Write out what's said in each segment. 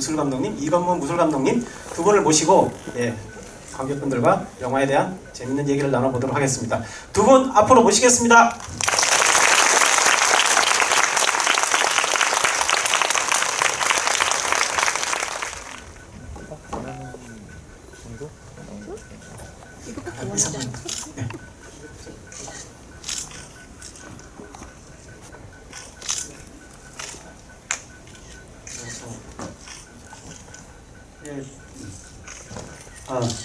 무술 감독님, 이건문 무술 감독님 두 분을 모시고 관객분들과 영화에 대한 재밌는 얘기를 나눠보도록 하겠습니다. 두 분 앞으로 모시겠습니다.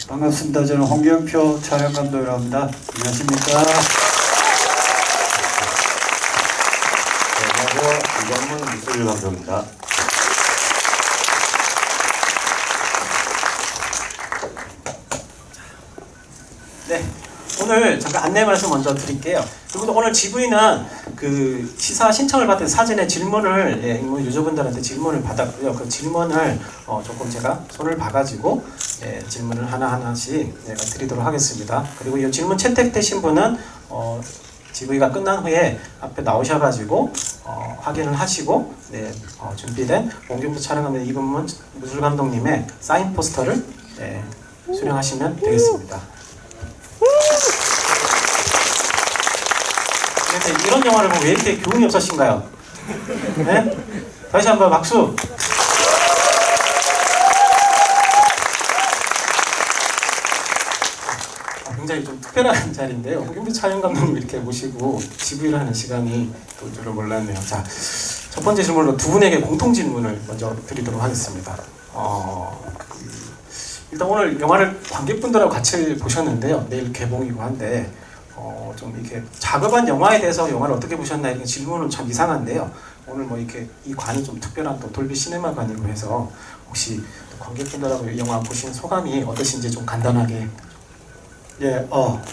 반갑습니다. 저는 홍경표 촬영감독이라고 합니다. 안녕하십니까? 안녕하세요. 이건문 무술 감독입니다. 네, 오늘 잠깐 안내 말씀 먼저 드릴게요. 그리고 오늘 GV는 그 시사 신청을 받은 사전에 질문을 유저분들한테 질문을 받았고요. 그 질문을 조금 제가 손을 봐가지고 질문을 하나하나씩 내가 드리도록 하겠습니다. 그리고 이 질문 채택되신 분은 GV가 끝난 후에 앞에 나오셔가지고 확인을 하시고 준비된 홍경표 촬영감독 이건문 무술 감독님의 사인 포스터를 수령하시면 되겠습니다. 근데 이런 영화를 보면 왜 이렇게 교훈이 없으신가요? 네? 다시 한번 박수! 굉장히 좀 특별한 자리인데요. 홍경표 촬영감독님 이렇게 모시고 GV를 하는 시간이 또 줄을 몰랐네요. 자, 첫 번째 질문으로 두 분에게 공통 질문을 먼저 드리도록 하겠습니다. 일단 오늘 영화를 관객분들하고 같이 보셨는데요. 내일 개봉이고 한데 좀 이렇게 작업한 영화에 대해서 영화를 어떻게 보셨나 이런 질문은 참 이상한데요. 오늘 뭐 이렇게 이 관이 좀 특별한 또 돌비 시네마관이고 해서 혹시 관객분들하고 이 영화 보신 소감이 어떠신지 좀 간단하게.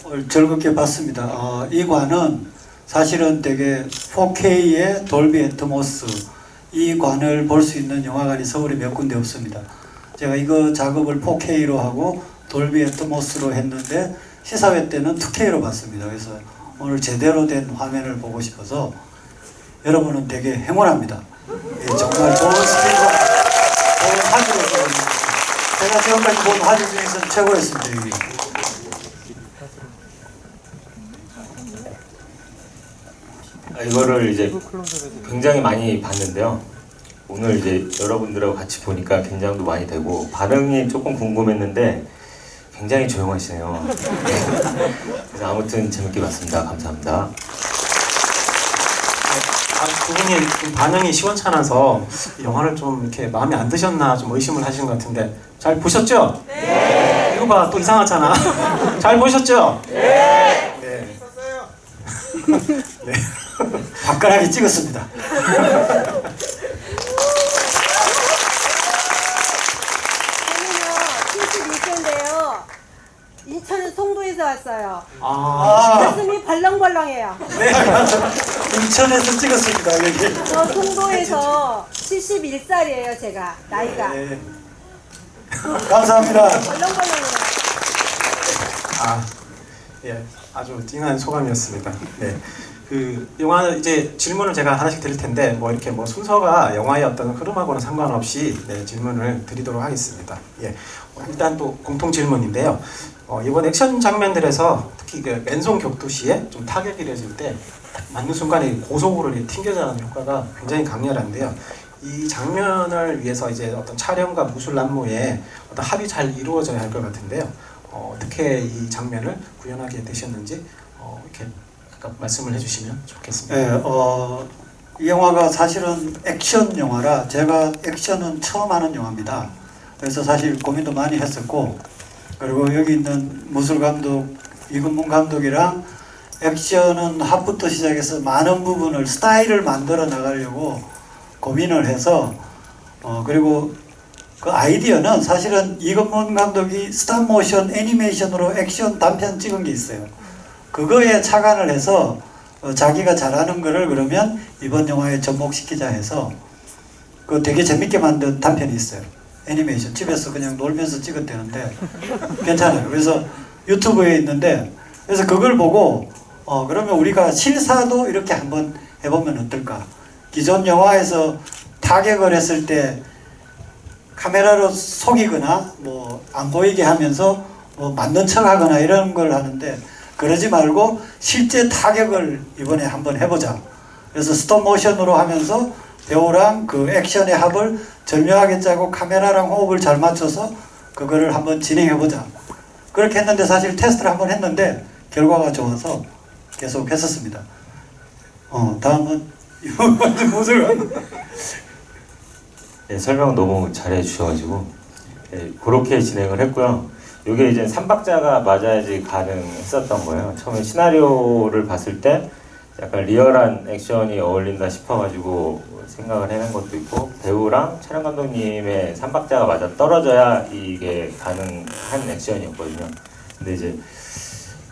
오늘 즐겁게 봤습니다. 이 관은 사실은 되게 4K의 돌비 애트모스 이 관을 볼 수 있는 영화관이 서울에 몇 군데 없습니다. 제가 이거 작업을 4K로 하고 돌비 애트모스로 했는데 시사회 때는 2K로 봤습니다. 그래서 오늘 제대로 된 화면을 보고 싶어서 여러분은 되게 행운합니다. 정말 좋은 스크린과 좋은 화질로 제가 지금까지 본 화질 중에서는 최고였습니다. 여기. 이거를 이제 굉장히 많이 봤는데요. 오늘 이제 여러분들하고 같이 보니까 긴장도 많이 되고 반응이 조금 궁금했는데 굉장히 조용하시네요. 그래서 아무튼 재밌게 봤습니다. 감사합니다. 두 분이 좀 반응이 시원찮아서 영화를 좀 이렇게 마음에 안 드셨나 좀 의심을 하시는 것 같은데 잘 보셨죠? 네. 이거 봐, 또 이상하잖아. 잘 보셨죠? 네. 네. 네. 화끈하게 찍었습니다. 저는요 72세인데요 인천 송도에서 왔어요. 아, 가슴이 벌렁벌렁해요. 네. 인천에서 찍었습니다. 여기. 저 송도에서 71살이에요 제가 나이가. 네. 감사합니다. 벌렁벌렁해요. 아주 찡한 소감이었습니다. 네. 그 영화 이제 질문을 제가 하나씩 드릴 텐데 뭐 이렇게 뭐 순서가 영화의 어떤 흐름하고는 상관없이 질문을 드리도록 하겠습니다. 일단 또 공통 질문인데요. 이번 액션 장면들에서 특히 그 맨손 격투 시에 좀 타격이 이뤄질 때 맞는 순간에 고속으로 튕겨나가는 효과가 굉장히 강렬한데요. 이 장면을 위해서 이제 어떤 촬영과 무술 안무에 어떤 합이 잘 이루어져야 할 것 같은데요. 어떻게 이 장면을 구현하게 되셨는지 이렇게 말씀을 해주시면 좋겠습니다. 네, 이 영화가 사실은 액션 영화라 제가 액션은 처음 하는 영화입니다. 그래서 사실 고민도 많이 했었고 그리고 여기 있는 무술 감독 이건문 감독이랑 액션은 합부터 시작해서 많은 부분을 스타일을 만들어 나가려고 고민을 해서 그리고 그 아이디어는 사실은 이건문 감독이 스탑모션 애니메이션으로 액션 단편 찍은 게 있어요. 그거에 착안을 해서 자기가 잘하는 거를 그러면 이번 영화에 접목시키자 해서 그 되게 재밌게 만든 단편이 있어요. 애니메이션 집에서 그냥 놀면서 찍었대는데 괜찮아요. 그래서 유튜브에 있는데 그래서 그걸 보고 그러면 우리가 실사도 이렇게 한번 해보면 어떨까. 기존 영화에서 타격을 했을 때 카메라로 속이거나 뭐 안 보이게 하면서 뭐 맞는 척하거나 이런 걸 하는데 그러지 말고 실제 타격을 이번에 한번 해보자. 그래서 스톱 모션으로 하면서 배우랑 그 액션의 합을 절묘하게 짜고 카메라랑 호흡을 잘 맞춰서 그거를 한번 진행해보자. 그렇게 했는데 사실 테스트를 한번 했는데 결과가 좋아서 계속 했었습니다. 다음은 무슨 네, 설명 너무 잘해 주셔가지고 네, 그렇게 진행을 했고요. 이게 이제 3박자가 맞아야지 가능했었던 거예요. 처음에 시나리오를 봤을 때 약간 리얼한 액션이 어울린다 싶어가지고 생각을 해낸 것도 있고 배우랑 촬영 감독님의 3박자가 맞아 떨어져야 이게 가능한 액션이었거든요. 근데 이제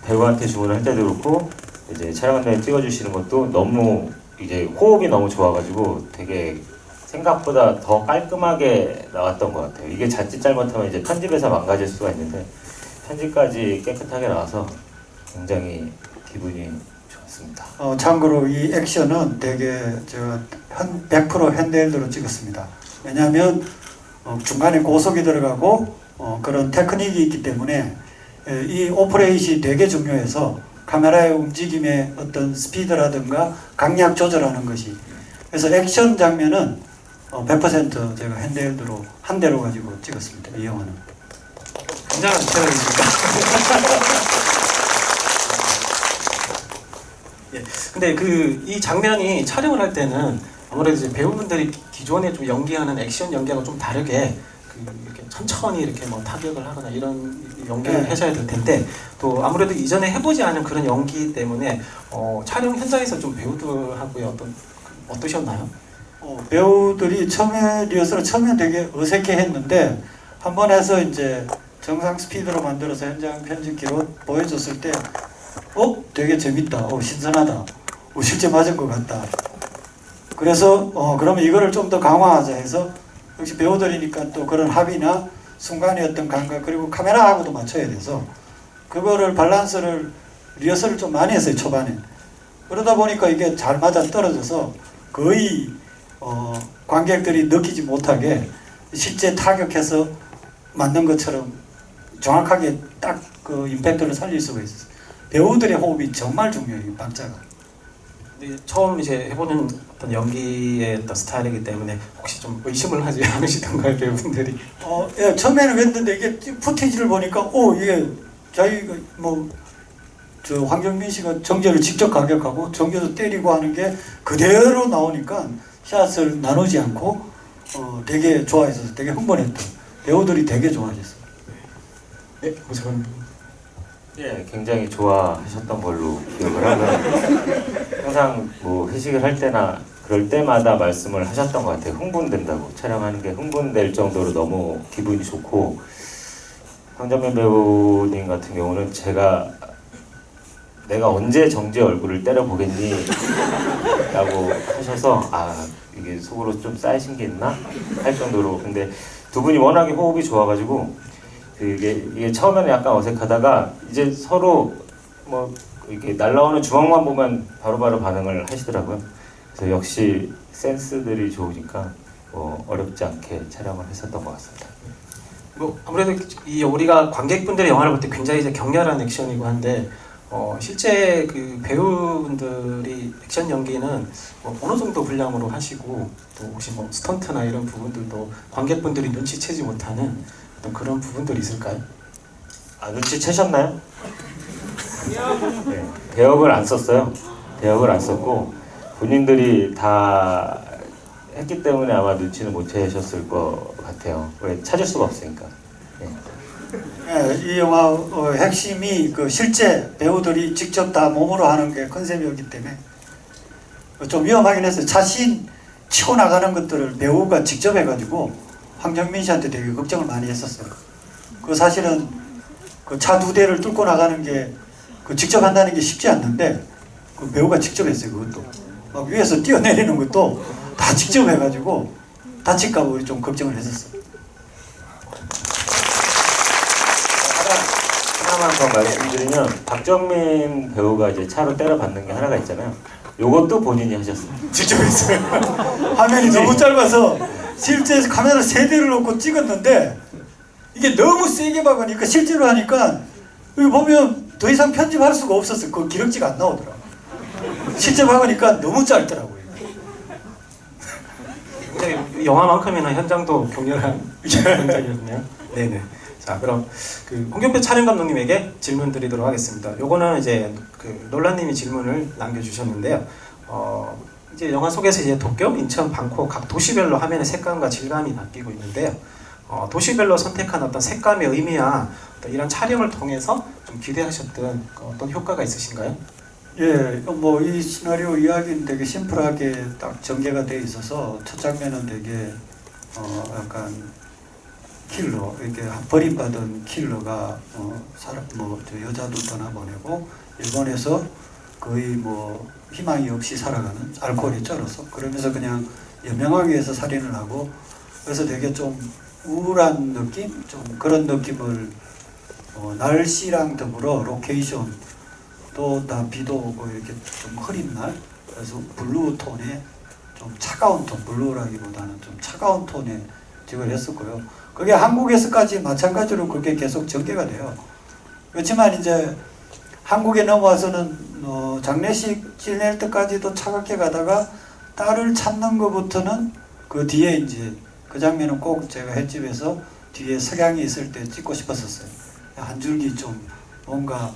배우한테 주문을 할 때도 그렇고 이제 촬영 감독님 찍어주시는 것도 너무 이제 호흡이 너무 좋아가지고 되게 생각보다 더 깔끔하게 나왔던 것 같아요. 이게 자칫 잘못하면 이제 편집에서 망가질 수가 있는데 편집까지 깨끗하게 나와서 굉장히 기분이 좋았습니다. 참고로 이 액션은 되게 100% 핸드헬드로 찍었습니다. 왜냐하면 중간에 고속이 들어가고 그런 테크닉이 있기 때문에 이 오퍼레이트이 되게 중요해서 카메라의 움직임의 어떤 스피드라든가 강약 조절하는 것이 그래서 액션 장면은 100% 제가 핸드헬드로 한 대로 가지고 찍었습니다. 이 영화는. 굉장한 체력입니다. 예, 근데 이 장면이 촬영을 할 때는 아무래도 이제 배우분들이 기존에 좀 연기하는 액션 연기하고 좀 다르게 이렇게 천천히 이렇게 뭐 타격을 하거나 이런 연기를 네. 하셔야 될 텐데 또 아무래도 이전에 해보지 않은 그런 연기 때문에 촬영 현장에서 좀 배우들하고의 어떠셨나요? 배우들이 처음에 리허설을 처음에 되게 어색해 했는데 한 번 해서 이제 정상 스피드로 만들어서 현장 편집기로 보여줬을 때 되게 재밌다. 신선하다. 실제 맞은 것 같다. 그래서 그러면 이거를 좀 더 강화하자 해서 역시 배우들이니까 또 그런 합의나 순간의 어떤 감각 그리고 카메라하고도 맞춰야 돼서 그거를 밸런스를 리허설을 좀 많이 했어요. 초반에. 그러다 보니까 이게 잘 맞아 떨어져서 거의 관객들이 느끼지 못하게 실제 타격해서 맞는 것처럼 정확하게 딱 그 임팩트를 살릴 수가 있어요. 배우들의 호흡이 정말 중요해요. 박자가. 근데 처음 이제 해보는 어떤 연기의 어떤 스타일이기 때문에 혹시 좀 의심을 하지 않으시던가요, 배우분들이? 예, 처음에는 그랬는데 이게 푸티지를 보니까 이게 자기가 황정민 씨가 정재를 직접 가격하고 정재도 때리고 하는 게 그대로 나오니까 샷을 나누지 않고 되게 좋아했어서 되게 흥분했던 배우들이 되게 좋아하셨어요. 네, 오세훈. 예, 굉장히 좋아하셨던 걸로 기억을 하고요. 항상 뭐 회식을 할 때나 그럴 때마다 말씀을 하셨던 것 같아요. 흥분된다고 촬영하는 게 흥분될 정도로 너무 기분이 좋고 황정민 배우님 같은 경우는 내가 언제 정재 얼굴을 때려보겠니? 라고 하셔서 이게 속으로 좀 쌓이신 게 있나? 할 정도로 근데 두 분이 워낙에 호흡이 좋아가지고 이게 처음에는 약간 어색하다가 이제 서로 뭐 이렇게 날라오는 주먹만 보면 바로바로 반응을 하시더라고요. 그래서 역시 센스들이 좋으니까 어렵지 않게 촬영을 했었던 것 같습니다. 뭐 아무래도 우리가 관객분들의 영화를 볼 때 굉장히 이제 격렬한 액션이고 한데 실제 그 배우분들이 액션 연기는 어느 정도 분량으로 하시고 또 혹시 뭐 스턴트나 이런 부분들도 관객분들이 눈치채지 못하는 어떤 그런 부분들이 있을까요? 눈치채셨나요? 네, 대역을 안 썼어요. 대역을 안 썼고 본인들이 다 했기 때문에 아마 눈치는 못 채셨을 것 같아요. 왜 찾을 수가 없으니까. 네. 예, 이 영화 핵심이 그 실제 배우들이 직접 다 몸으로 하는 게 컨셉이었기 때문에 좀 위험하긴 했어요. 자신 치고 나가는 것들을 배우가 직접 해가지고 황정민 씨한테 되게 걱정을 많이 했었어요. 그 사실은 그 차 2대를 뚫고 나가는 게 그 직접 한다는 게 쉽지 않는데 그 배우가 직접 했어요. 그것도 막 위에서 뛰어내리는 것도 다 직접 해가지고 다칠까 봐 좀 걱정을 했었어요. 하나만 더 말씀드리면 박정민 배우가 이제 차로 때려받는 게 하나가 있잖아요. 요것도 본인이 하셨어요. 직접 했어요. 화면이 너무 짧아서 실제 카메라 3대를 놓고 찍었는데 이게 너무 세게 박으니까 실제로 하니까 여기 보면 더 이상 편집할 수가 없었어요. 그 기록지가 안 나오더라고요. 실제 박으니까 너무 짧더라고요. 굉장히 영화만큼이나 현장도 격렬한 현장이었네요. 네네. 자, 그럼 그 홍경표 촬영 감독님에게 질문 드리도록 하겠습니다. 요거는 이제 그 놀라님이 질문을 남겨주셨는데요. 이제 영화 속에서 이제 도쿄, 인천, 방콕 각 도시별로 화면의 색감과 질감이 바뀌고 있는데요. 도시별로 선택한 어떤 색감의 의미야 이런 촬영을 통해서 좀 기대하셨던 어떤 효과가 있으신가요? 예, 뭐 이 시나리오 이야기는 되게 심플하게 딱 전개가 돼 있어서 첫 장면은 되게 약간 킬러, 이렇게 버림받은 킬러가 사람 저 여자도 떠나보내고 일본에서 거의 뭐 희망이 없이 살아가는 알코올에 쩔어서 그러면서 그냥 연명하기 위해서 살인을 하고 그래서 되게 좀 우울한 느낌, 좀 그런 느낌을 날씨랑 더불어 로케이션 또 다 비도 오고 이렇게 좀 흐린 날 그래서 블루 톤에 좀 차가운 톤, 블루라기보다는 좀 차가운 톤에 찍을 했었고요. 그게 한국에서까지 마찬가지로 그게 계속 전개가 돼요. 그렇지만 이제 한국에 넘어와서는 장례식 지낼 때까지도 차갑게 가다가 딸을 찾는 것부터는 그 뒤에 이제 그 장면은 꼭 제가 횟집에서 뒤에 석양이 있을 때 찍고 싶었었어요. 한 줄기 좀 뭔가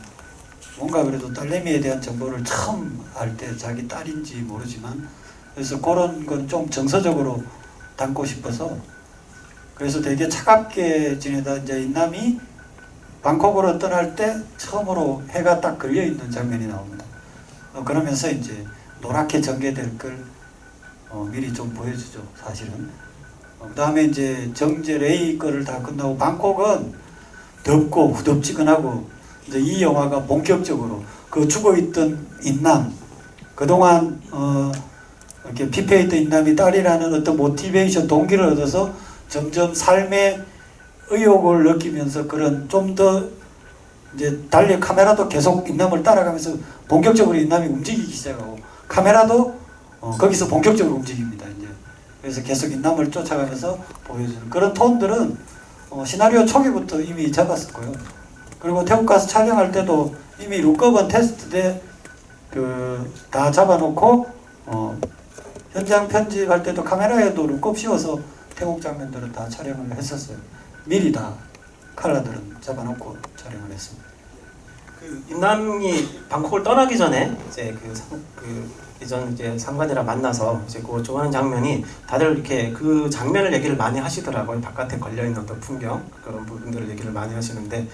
그래도 딸내미에 대한 정보를 처음 알 때 자기 딸인지 모르지만 그래서 그런 건 좀 정서적으로 담고 싶어서 그래서 되게 차갑게 지내다 이제 인남이 방콕으로 떠날 때 처음으로 해가 딱 걸려 있는 장면이 나옵니다. 그러면서 이제 노랗게 전개될 걸 미리 좀 보여주죠, 사실은. 그 다음에 이제 정제 레이 거를 다 끝나고 방콕은 덥고 후덥지근하고 이제 이 영화가 본격적으로 그 죽어있던 인남 그동안 이렇게 피폐했던 인남이 딸이라는 어떤 모티베이션 동기를 얻어서 점점 삶의 의욕을 느끼면서 그런 좀 더 이제 달리 카메라도 계속 인남을 따라가면서 본격적으로 인남이 움직이기 시작하고 카메라도 거기서 본격적으로 움직입니다. 이제 그래서 계속 인남을 쫓아가면서 보여주는 그런 톤들은 시나리오 초기부터 이미 잡았었고요. 그리고 태국 가서 촬영할 때도 이미 룩업은 테스트 때 다 잡아놓고 현장 편집할 때도 카메라에도 룩업 씌워서 태국 장면들은 다 촬영을 했었어요. 미리 다 컬러들은 잡아놓고 촬영을 했습니다. 그 인남이 방콕을 떠나기 전에 이제 예전 이제 상관이랑 만나서 이제 그거 좋아하는 장면이 다들 이렇게 그 장면을 얘기를 많이 하시더라고요. 바깥에 걸려 있는 어떤 풍경 그런 부분들을 얘기를 많이 하시는데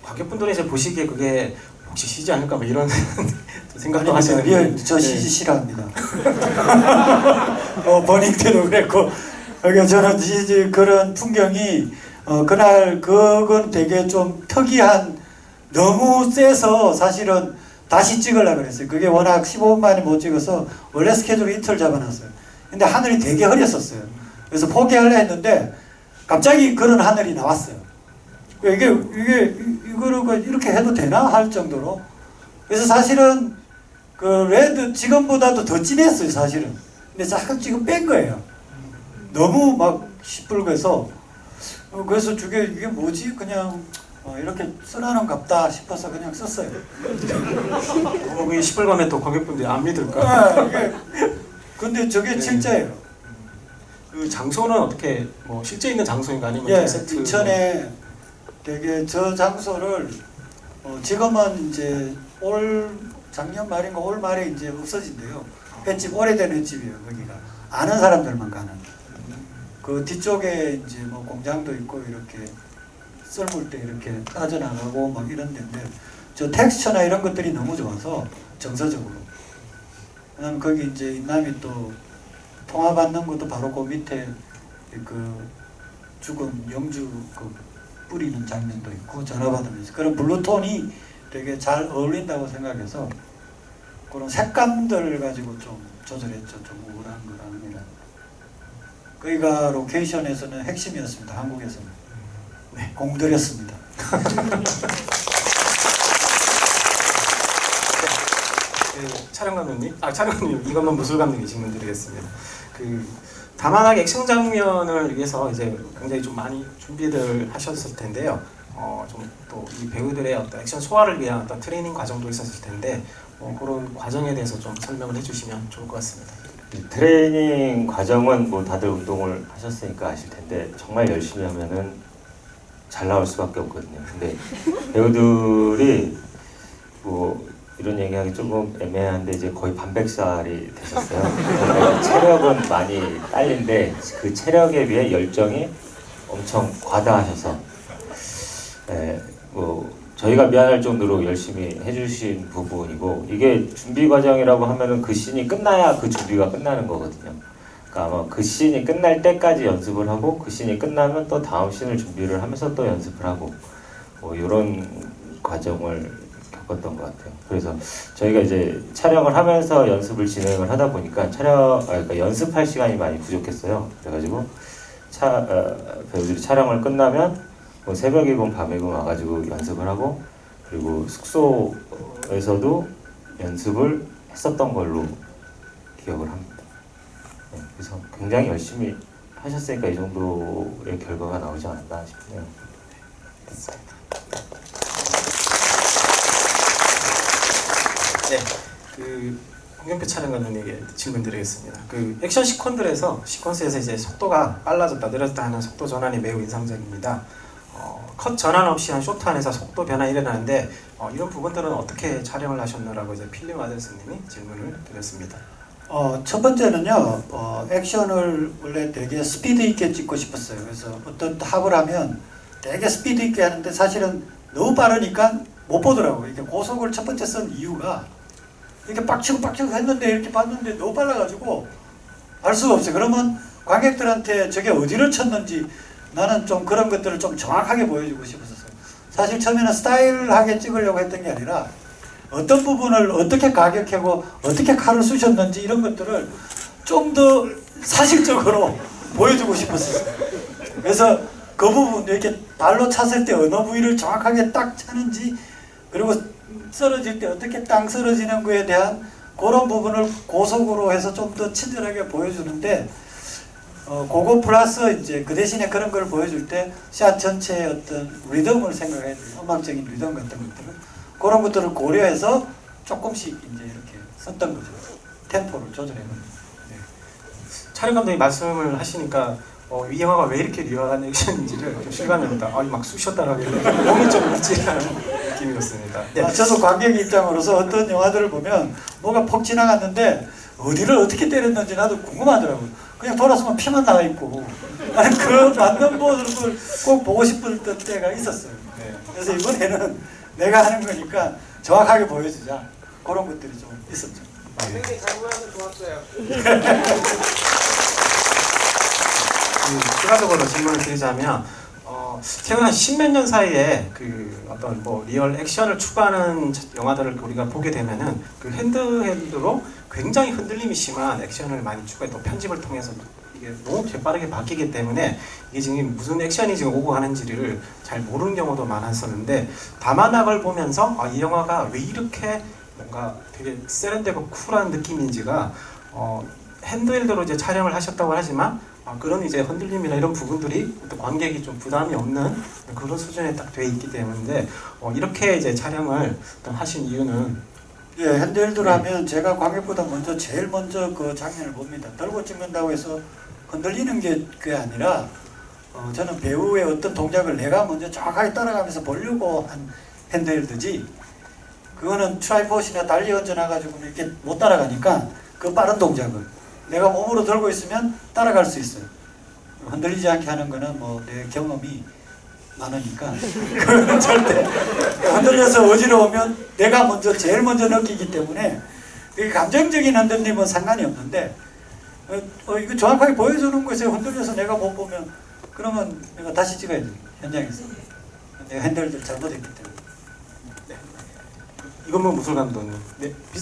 관객분들이 이제 보시기에 그게 혹시 CG 아닐까 뭐 이런 생각도 하시는데 저 CG 싫어합니다. 버닝 때도 그랬고 그러니까 저는 CG 그런 풍경이 그날 그건 되게 좀 특이한 너무 세서 사실은 다시 찍으려고 그랬어요. 그게 워낙 15분 만에 못 찍어서 원래 스케줄 이틀 잡아놨어요. 근데 하늘이 되게 흐렸었어요. 그래서 포기하려 했는데 갑자기 그런 하늘이 나왔어요. 이거를 이렇게 해도 되나 할 정도로. 그래서 사실은 그 레드 지금보다도 더 진했어요, 사실은. 근데 지금 뺀 거예요. 너무 막 시뻘겋어서 그래서 이게 뭐지? 그냥 이렇게 쓰라는 갑다 싶어서 그냥 썼어요. 너무 그게 시뻘겋면 또 관객분들이 안 믿을까? 근데 저게 진짜예요. 그 장소는 어떻게 뭐 실제 있는 장소인가 아니면 예, 세트? 인천에 되게 저 장소를 지금은 이제 작년 말인가 올 말에 이제 없어진대요. 횟집 오래된 횟집이에요. 거기가 아는 사람들만 가는. 그 뒤쪽에 이제 뭐 공장도 있고 이렇게 썰물 때 이렇게 따져나가고 막 이런 데인데 저 텍스처나 이런 것들이 너무 좋아서 정서적으로. 그다음 거기 이제 인남이 또 통화 받는 것도 바로 그 밑에 그 죽은 영주 그 뿌리는 장면도 있고 전화 받으면서 그런 블루톤이 되게 잘 어울린다고 생각해서 그런 색감들을 가지고 좀 조절했죠. 좀 우울한 거랑 이런. 거기가 로케이션에서는 핵심이었습니다. 한국에서는. 네, 공들였습니다. 촬영 감독님 이것만 무술 감독님 질문 드리겠습니다. 다만하게 액션 장면을 위해서 이제 굉장히 좀 많이 준비를 하셨을 텐데요. 좀 또 이 배우들의 어떤 액션 소화를 위한 어떤 트레이닝 과정도 있었을 텐데 그런 과정에 대해서 좀 설명을 해주시면 좋을 것 같습니다. 트레이닝 과정은 뭐 다들 운동을 하셨으니까 아실 텐데 정말 열심히 하면은 잘 나올 수밖에 없거든요. 근데 배우들이 뭐 이런 얘기하기 조금 애매한데 이제 거의 반백살이 되셨어요. 그러니까 체력은 많이 딸린데 그 체력에 비해 열정이 엄청 과다하셔서 뭐 저희가 미안할 정도로 열심히 해주신 부분이고 이게 준비 과정이라고 하면은 그 씬이 끝나야 그 준비가 끝나는 거거든요. 그러니까 아마 그 씬이 끝날 때까지 연습을 하고 그 씬이 끝나면 또 다음 씬을 준비를 하면서 또 연습을 하고 뭐 이런 과정을 겪었던 것 같아요. 그래서 저희가 이제 촬영을 하면서 연습을 진행을 하다 보니까 그러니까 연습할 시간이 많이 부족했어요. 그래가지고 배우들이 촬영을 끝나면 뭐 새벽이건 밤이건 와가지고 연습을 하고 그리고 숙소에서도 연습을 했었던 걸로 기억을 합니다. 네, 그래서 굉장히 열심히 하셨으니까 이 정도의 결과가 나오지 않았나 싶네요. 네, 그 홍경표 촬영관님에게 질문드리겠습니다. 그 액션 시퀀스에서 이제 속도가 빨라졌다 느려졌다 하는 속도 전환이 매우 인상적입니다. 컷 전환 없이 한 쇼트 안에서 속도 변화가 일어나는데 이런 부분들은 어떻게 촬영을 하셨나라고 이제 필름 아들스님이 질문을 드렸습니다. 첫 번째는요, 액션을 원래 되게 스피드 있게 찍고 싶었어요. 그래서 어떤 합을 하면 되게 스피드 있게 하는데 사실은 너무 빠르니까 못 보더라고요. 이게 고속을 첫 번째 쓴 이유가 이렇게 빡치고 했는데 이렇게 봤는데 너무 빨라가지고 알 수가 없어요. 그러면 관객들한테 저게 어디를 쳤는지 나는 좀 그런 것들을 좀 정확하게 보여주고 싶었어요. 사실 처음에는 스타일하게 찍으려고 했던 게 아니라 어떤 부분을 어떻게 가격하고 어떻게 칼을 쑤셨는지 이런 것들을 좀 더 사실적으로 보여주고 싶었어요. 그래서 그 부분 이렇게 발로 찼을 때 어느 부위를 정확하게 딱 차는지 그리고 쓰러질 때 어떻게 땅 쓰러지는 거에 대한 그런 부분을 고속으로 해서 좀 더 친절하게 보여주는데 그거 플러스 이제 그 대신에 그런 걸 보여줄 때 샷 전체의 어떤 리듬을 생각해야 돼요. 음악적인 리듬 같은 것들을 그런 것들을 고려해서 조금씩 이제 이렇게 썼던 거죠. 템포를 조절해 놓는. 네. 촬영 감독이 말씀을 하시니까 이 영화가 왜 이렇게 리얼한 액션인지를 좀 실감합니다. 막 쑤셨다라길래 몸이 좀 묵직한 느낌이었습니다. 네. 저도 관객 입장으로서 어떤 영화들을 보면 뭐가 퍽 지나갔는데 어디를 어떻게 때렸는지 나도 궁금하더라고요. 그냥 돌아서면 피만 나와 있고 아니 그 맞는 모습을 꼭 보고 싶을 때가 있었어요. 네. 그래서 이번에는 내가 하는 거니까 정확하게 보여주자 그런 것들이 좀 있었죠. 굉장히 잘 보여서 좋았어요. 추가적으로 질문을 드리자면 최근 한 십몇 년 사이에 그 어떤 뭐 리얼 액션을 추구하는 영화들을 우리가 보게 되면은 그 핸드헬드로 굉장히 흔들림이 심한 액션을 많이 추구해 또 편집을 통해서 이게 너무 재빠르게 바뀌기 때문에 이게 지금 무슨 액션이 지금 오고 가는지를 잘 모르는 경우도 많았었는데 다만학을 보면서 이 영화가 왜 이렇게 뭔가 되게 세련되고 쿨한 느낌인지가 핸드헬드로 이제 촬영을 하셨다고 하지만 그런 이제 흔들림이나 이런 부분들이 또 관객이 좀 부담이 없는 그런 수준에 딱 돼 있기 때문에 이렇게 이제 촬영을 하신 이유는 예, 핸드헬드를 하면 제가 관객보다 제일 먼저 그 장면을 봅니다. 들고 찍는다고 해서 흔들리는 게 그게 아니라 저는 배우의 어떤 동작을 내가 먼저 정확하게 따라가면서 보려고 한 핸드헬드지 그거는 트라이포드나 달리 얹어놔가지고 이렇게 못 따라가니까 그 빠른 동작을 내가 몸으로 들고 있으면 따라갈 수 있어요. 흔들리지 않게 하는 거는 뭐 내 경험이 많으니까 그건 절대 흔들려서 어지러우면 내가 제일 먼저 느끼기 때문에 감정적인 흔들림은 상관이 없는데 이거 정확하게 보여주는 것에 흔들려서 내가 못 보면 그러면 내가 다시 찍어야 돼 현장에서 내가 핸들을 잘못했기 때문에. 이건 뭐 무술 감독님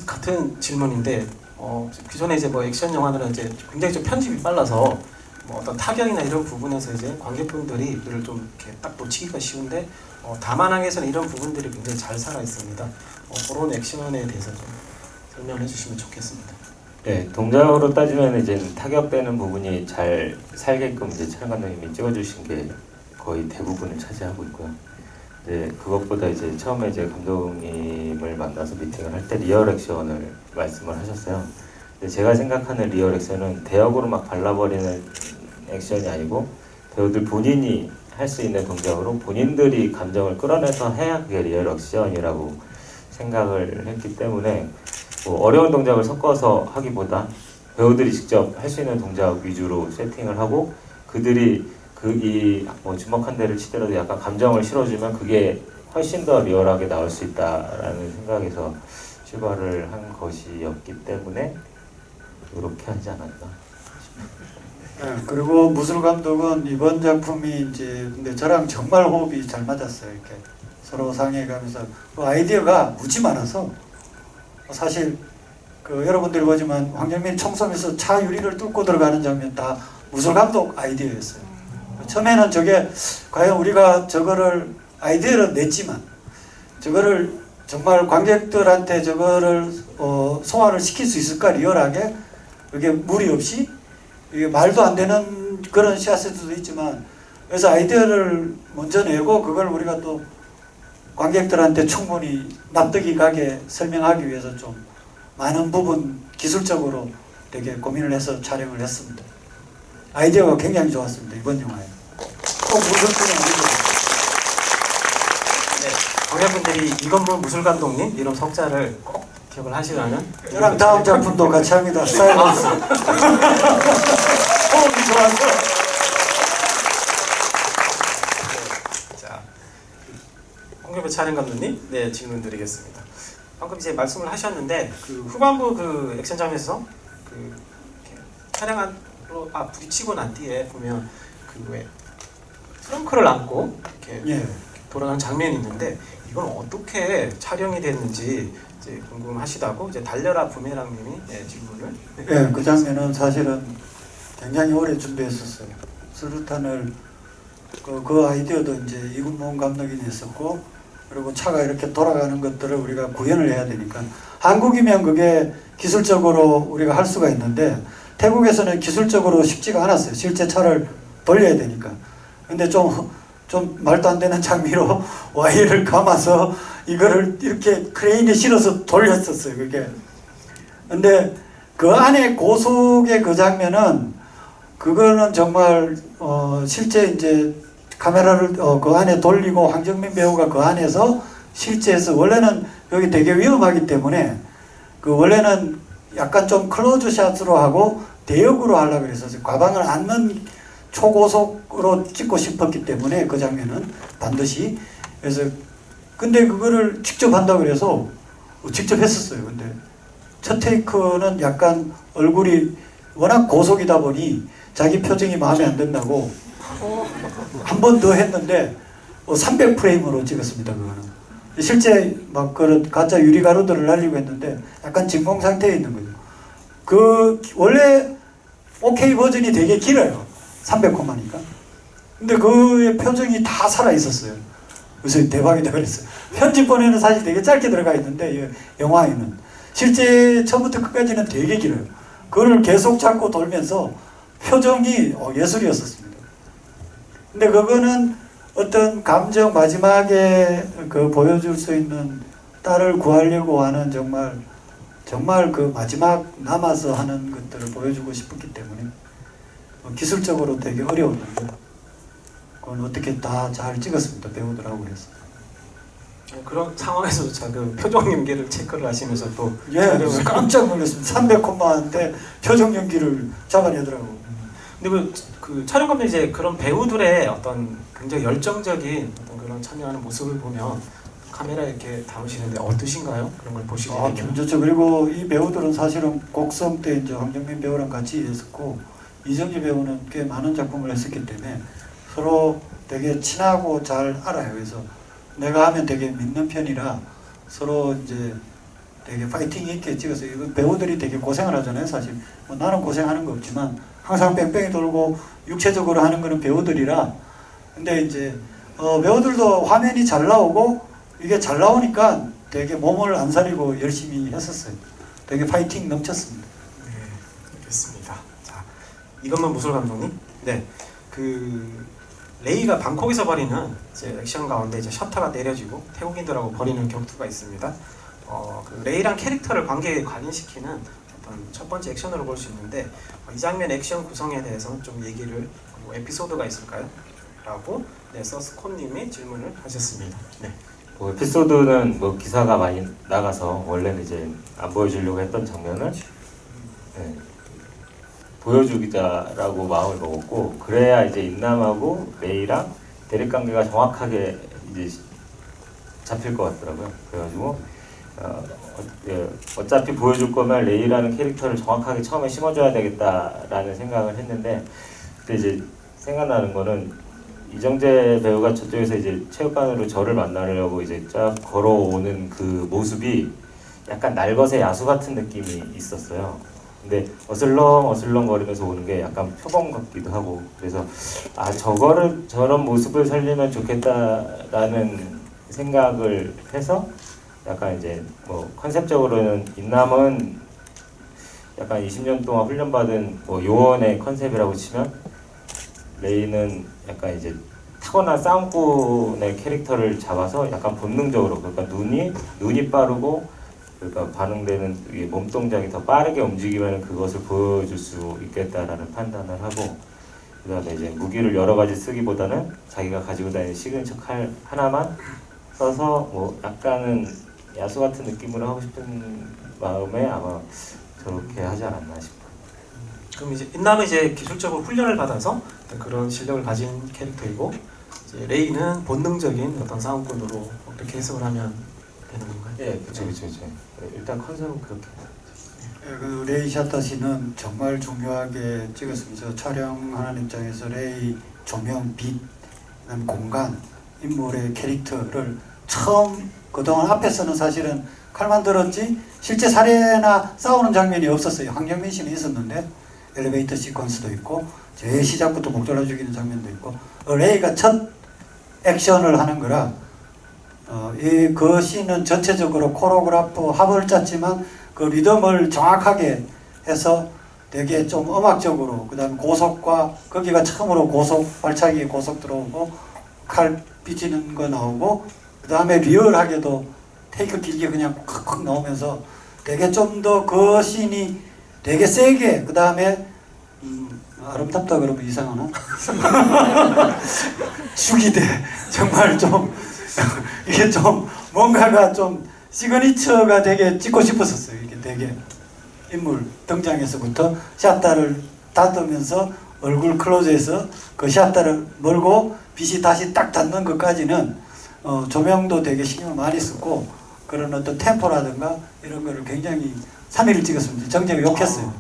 같은 질문인데 기존에 이제 뭐 액션 영화들은 이제 굉장히 좀 편집이 빨라서 뭐 어떤 타격이나 이런 부분에서 이제 관객분들이 이를 좀 이렇게 딱 놓치기가 쉬운데 다만항에서는 이런 부분들이 굉장히 잘 살아 있습니다. 그런 액션에 대해서 좀 설명해 주시면 좋겠습니다. 네, 동작으로 따지면 이제 타격되는 부분이 잘 살게끔 이제 촬영 감독님이 찍어주신 게 거의 대부분을 차지하고 있고요. 이제 그것보다 이제 처음에 이제 감독님을 만나서 미팅을 할 때 리얼 액션을 말씀을 하셨어요. 근데 제가 생각하는 리얼 액션은 대역으로 막 발라버리는 액션이 아니고 배우들 본인이 할 수 있는 동작으로 본인들이 감정을 끌어내서 해야 그게 리얼 액션이라고 생각을 했기 때문에 뭐 어려운 동작을 섞어서 하기보다 배우들이 직접 할 수 있는 동작 위주로 세팅을 하고 그들이 뭐 주먹 한 대를 치더라도 약간 감정을 실어주면 그게 훨씬 더 리얼하게 나올 수 있다라는 생각에서 출발을 한 것이었기 때문에 이렇게 하지 않았나. 네, 그리고 무술 감독은 이번 작품이 이제 근데 저랑 정말 호흡이 잘 맞았어요. 이렇게 서로 상의해가면서 그 아이디어가 무지 많아서 사실 그 여러분들이 보지만 황정민 총섬에서 차 유리를 뚫고 들어가는 장면 다 무술 감독 아이디어였어요. 처음에는 저게 과연 우리가 저거를 아이디어를 냈지만 저거를 정말 관객들한테 저거를 소화를 시킬 수 있을까 리얼하게 그게 무리 없이 이게 말도 안 되는 그런 샷수도 있지만 그래서 아이디어를 먼저 내고 그걸 우리가 또 관객들한테 충분히 납득이 가게 설명하기 위해서 좀 많은 부분 기술적으로 되게 고민을 해서 촬영을 했습니다. 아이디어가 굉장히 좋았습니다. 이번 영화에. 꼭 무술뿐이 아니고. 네, 관객분들이 이건물 무술 감독님 이런 석자를 꼭 기억을 하시라는. 저랑 다음 작품도 같이 합니다. 사이먼스. 호흡이 좋아서. 자, 홍경표 촬영 감독님, 네 질문 드리겠습니다. 방금 이제 말씀을 하셨는데 그 후반부 그 액션 장면에서 그 이렇게 촬영한 부딪히고 난 뒤에 보면 그 왜 트렁크를 안고 이렇게 예. 돌아가는 장면이 있는데 이건 어떻게 촬영이 됐는지 이제 궁금하시다고 이제 달려라 부메랑님이 질문을. 예, 그 장면은 사실은 굉장히 오래 준비했었어요. 수류탄을 그 아이디어도 이제 이군모은 감독이 냈었고 그리고 차가 이렇게 돌아가는 것들을 우리가 구현을 해야 되니까 한국이면 그게 기술적으로 우리가 할 수가 있는데 태국에서는 기술적으로 쉽지가 않았어요. 실제 차를 돌려야 되니까. 근데 좀 말도 안 되는 장비로 와이어를 감아서 이거를 이렇게 크레인에 실어서 돌렸었어요. 그게. 근데 그 안에 고속의 그 장면은 그거는 정말 실제 이제 카메라를 그 안에 돌리고 황정민 배우가 그 안에서 실제에서 원래는 여기 되게 위험하기 때문에 그 원래는 약간 좀 클로즈 샷으로 하고 대역으로 하려고 그랬었어요. 과방을 안는 초고속으로 찍고 싶었기 때문에 그 장면은 반드시 그래서 근데 그거를 직접 한다고 그래서 직접 했었어요. 근데 첫 테이크는 약간 얼굴이 워낙 고속이다 보니 자기 표정이 마음에 안 든다고 한 번 더 했는데 300프레임으로 찍었습니다. 그거는 실제 막 그런 가짜 유리가루들을 날리고 했는데 약간 진공 상태에 있는 거죠. 그 원래 OK 버전이 되게 길어요. 300코마니까. 근데 그의 표정이 다 살아 있었어요. 그래서 대박이다 그랬어요. 편집본에는 사실 되게 짧게 들어가 있는데 영화에는 실제 처음부터 끝까지는 되게 길어요. 그걸 계속 잡고 돌면서 표정이 예술이었었습니다. 근데 그거는 어떤 감정 마지막에 그 보여줄 수 있는 딸을 구하려고 하는 정말 그 마지막 남아서 하는 것들을 보여주고 싶었기 때문에 기술적으로 되게 어려웠는데 그건 어떻게 다 잘 찍었습니다. 배우들하고 해서. 그런 상황에서도 그 표정 연기를 체크를 하시면서 또 예, 깜짝 놀랐습니다. 300코마인데 표정 연기를 잡아내더라고요. 근데 그 촬영 감독 이제 그런 배우들의 어떤 굉장히 열정적인 어떤 그런 참여하는 모습을 보면 카메라 이렇게 담으시는데 어떠신가요? 그런 걸 보시게 되면. 기분 좋죠. 그리고 이 배우들은 사실은 곡성 때 이제 황정민 배우랑 같이 했었고 이정재 배우는 꽤 많은 작품을 했었기 때문에 서로 되게 친하고 잘 알아요. 그래서 내가 하면 되게 믿는 편이라 서로 이제 되게 파이팅 있게 찍어서 이건 배우들이 되게 고생을 하잖아요. 사실 뭐 나는 고생하는 거 없지만 항상 뺑뺑이 돌고 육체적으로 하는 거는 배우들이라 근데 이제 배우들도 화면이 잘 나오고 이게 잘 나오니까 되게 몸을 안 사리고 열심히 했었어요. 되게 파이팅 넘쳤습니다. 네. 이것만 무술 감독님. 네, 그 레이가 방콕에서 벌이는 이제 액션 가운데 이제 셔터가 내려지고 태국인들하고 벌이는 격투가 있습니다. 그 레이랑 캐릭터를 관계에 관련시키는 어떤 첫 번째 액션으로 볼 수 있는데 이 장면 액션 구성에 대해서 좀 얘기를 그리고 에피소드가 있을까요? 라고 네, 서스콘님이 질문을 하셨습니다. 네. 뭐 에피소드는 뭐 기사가 많이 나가서 원래는 이제 안 보여주려고 했던 장면을 네, 보여주기자라고 마음을 먹었고 그래야 이제 인남하고 레이랑 대립 관계가 정확하게 이제 잡힐 것 같더라고요. 그래가지고 어차피 보여줄 거면 레이라는 캐릭터를 정확하게 처음에 심어줘야 되겠다라는 생각을 했는데 그때 이제 생각나는 거는 이정재 배우가 저쪽에서 이제 체육관으로 저를 만나려고 이제 쫙 걸어오는 그 모습이 약간 날것의 야수 같은 느낌이 있었어요. 근데 어슬렁 거리면서 오는 게 약간 표범 같기도 하고 그래서 저거를 저런 모습을 살리면 좋겠다라는 생각을 해서 약간 이제 뭐 컨셉적으로는 인남은 약간 20년 동안 훈련받은 뭐 요원의 컨셉이라고 치면 레이는 약간 이제 타고난 싸움꾼의 캐릭터를 잡아서 약간 본능적으로 그러니까 눈이 빠르고 그러니까 반응되는 이 몸 동작이 더 빠르게 움직이면 그것을 보여줄 수 있겠다라는 판단을 하고 그다음에 이제 무기를 여러 가지 쓰기보다는 자기가 가지고 다니는 시그니처 칼 하나만 써서 뭐 약간은 야수 같은 느낌으로 하고 싶은 마음에 아마 저렇게 하지 않았나 싶어요. 그럼 이제 인남은 이제 기술적으로 훈련을 받아서 어떤 그런 실력을 가진 캐릭터이고 이제 레이는 본능적인 어떤 싸움꾼으로 그렇게 해석을 하면 되는 건가요? 예, 그렇죠. 일단 컨셉은 그렇게. 그 레이 샤타 씨는 정말 중요하게 찍었습니다. 촬영하는 입장에서 레이 조명, 빛, 그다음 공간, 인물의 캐릭터를 처음 그동안 앞에서는 사실은 칼만 들었지 실제 살해나 싸우는 장면이 없었어요. 황정민 씨는 있었는데 엘리베이터 시퀀스도 있고 제일 시작부터 목 졸라 죽이는 장면도 있고 레이가 첫 액션을 하는 거라 그 씬은 전체적으로 코로그라프 합을 짰지만 그 리듬을 정확하게 해서 되게 좀 음악적으로 그다음 고속과 거기가 처음으로 고속 발차기에 고속 들어오고 칼 삐지는 거 나오고 그 다음에 리얼하게도 테이크 길게 그냥 콱콱 나오면서 되게 좀 더 그 씬이 되게 세게 그 다음에 아름답다 그러면 이상하나? 죽이대 정말 좀 이게 좀 뭔가가 좀 시그니처가 되게 찍고 싶었었어요. 이게 되게 인물 등장에서부터 샷다를 닫으면서 얼굴 클로즈해서 그 샷다를 멀고 빛이 다시 딱 닿는 것까지는 조명도 되게 신경을 많이 썼고 그런 어떤 템포라든가 이런 거를 굉장히 3일을 찍었습니다. 정재가 욕했어요.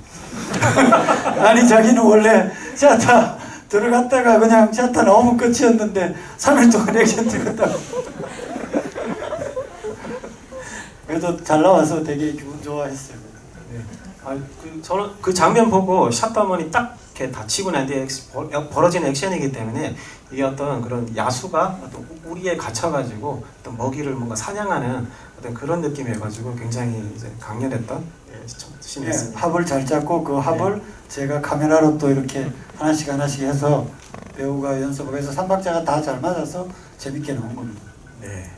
아니 자기는 원래 샤타 들어갔다가 그냥 샤타 나오면 끝이었는데 3일 동안 액션 찍었다고. 그래도 잘 나와서 되게 기분 좋아했어요. 네. 저는 그 장면 보고 샷다머니 딱 이렇게 다치고 난 뒤에 벌어지는 액션이기 때문에 이게 어떤 그런 야수가 어떤 우리에 갇혀가지고 어떤 먹이를 뭔가 사냥하는 어떤 그런 느낌이어가지고 굉장히 이제 강렬했던 씬이었습니다. 합을 잘 잡고 그 합을 제가 카메라로 또 이렇게 하나씩 해서 배우가 연습을 해서 삼박자가 다 잘 맞아서 재밌게 나온 겁니다. 네.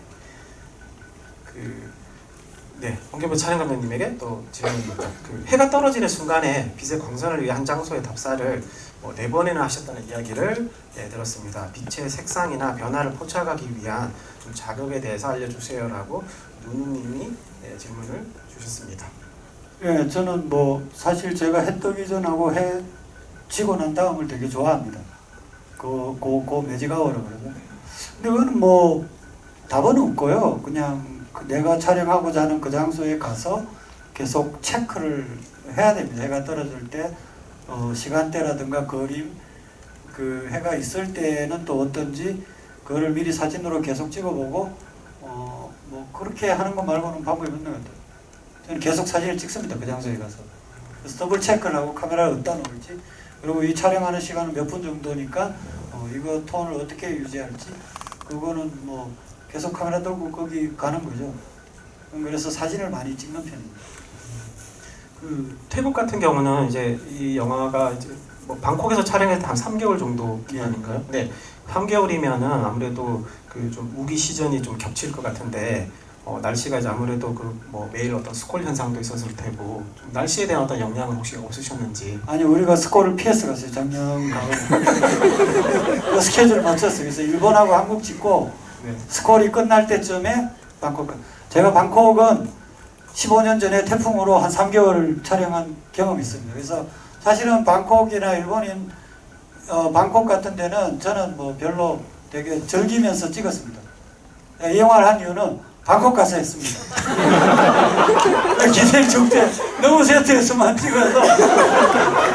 홍경표 촬영 감독님에게 또 질문입니다. 해가 떨어지는 순간에 빛의 광선을 위해 한 장소의 답사를 4번이나 하셨다는 이야기를 들었습니다. 빛의 색상이나 변화를 포착하기 위한 좀 자극에 대해서 알려주세요라고 누누님이 질문을 주셨습니다. 예, 저는 사실 제가 해 뜨기 전하고 해 지고 난 다음을 되게 좋아합니다. 그 매직아워라 그러죠. 근데 그거는 답은 없고요. 그냥 내가 촬영하고자 하는 그 장소에 가서 계속 체크를 해야 됩니다. 해가 떨어질 때 시간대라든가 그림 그 해가 있을 때는 또 어떤지 그거를 미리 사진으로 계속 찍어보고 그렇게 하는 것 말고는 방법이 없는 것 같아요. 저는 계속 사진을 찍습니다. 그 장소에 가서. 그래서 더블 체크를 하고 카메라를 어디다 놓을지 그리고 이 촬영하는 시간은 몇 분 정도니까 이거 톤을 어떻게 유지할지 그거는 계속 카메라 들고 거기 가는 거죠. 그래서 사진을 많이 찍는 편입니다. 태국 같은 경우는 이제 이 영화가 이제 뭐 방콕에서 촬영할 때 한 3개월 정도 기간인가요? 네, 3개월이면은 아무래도 그 좀 우기 시즌이 좀 겹칠 것 같은데 날씨가 이제 아무래도 그 뭐 매일 어떤 스콜 현상도 있었을 테고 좀 날씨에 대한 어떤 영향은 혹시 없으셨는지. 아니 우리가 스코어를 피해서 갔어요. 작년 가을. 그 스케줄 맞췄어요. 그래서 일본하고 한국 찍고 네. 스코어이 끝날 때쯤에 방콕. 제가 방콕은 15년 전에 태풍으로 한 3개월 촬영한 경험이 있습니다. 그래서 사실은 방콕이나 일본인 방콕 같은 데는 저는 뭐 별로 되게 즐기면서 찍었습니다. 이 영화를 한 이유는 방콕 가서 했습니다. 기생 축제 너무 세트에서만 찍어서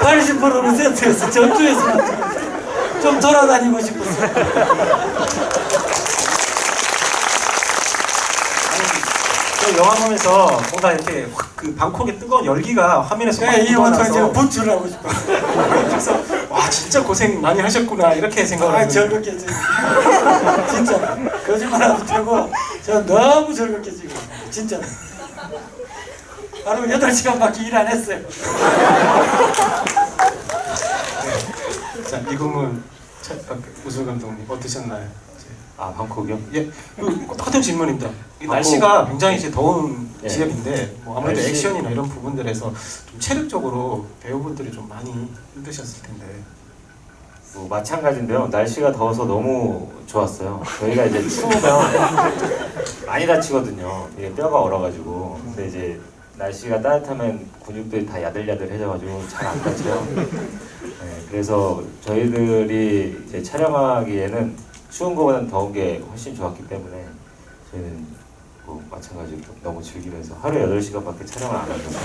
80%는 세트에서 전주에서만 찍어서 좀 돌아다니고 싶었어요. 저 영화 보면서 뭔가 이렇게 확 그 방콕의 뜨거운 열기가 화면에서 막 네, 이 영화 통해 제가 묻어나서 분출을 하고 싶어요. 그래서 와 진짜 고생 많이 하셨구나 이렇게 생각을 아, 했는데 즐겁게 찍어. 진짜 거짓말하면 되고 저 너무 즐겁게 찍어. 진짜. 하루 8시간밖에 일 안 했어요. 자 이금은 우수 감독님 어떠셨나요? 아 방콕이요? 예, 그 똑같은 질문입니다. 이 방콕. 날씨가 굉장히 이제 더운 예. 지역인데 뭐 아무래도 날씨. 액션이나 이런 부분들에서 좀 체력적으로 배우분들이 좀 많이 힘드셨을 텐데. 뭐 마찬가지인데요. 날씨가 더워서 너무 좋았어요. 저희가 이제 추우면 많이 다치거든요. 이게 뼈가 얼어가지고. 근데 이제 날씨가 따뜻하면 근육들이 다 야들야들해져가지고 잘 안 다쳐요. 네, 그래서 저희들이 이제 촬영하기에는 추운 거보다는 더운 게 훨씬 좋았기 때문에 저희는 뭐 마찬가지로 너무 즐기면서 하루 8시간밖에 촬영을 안 하면서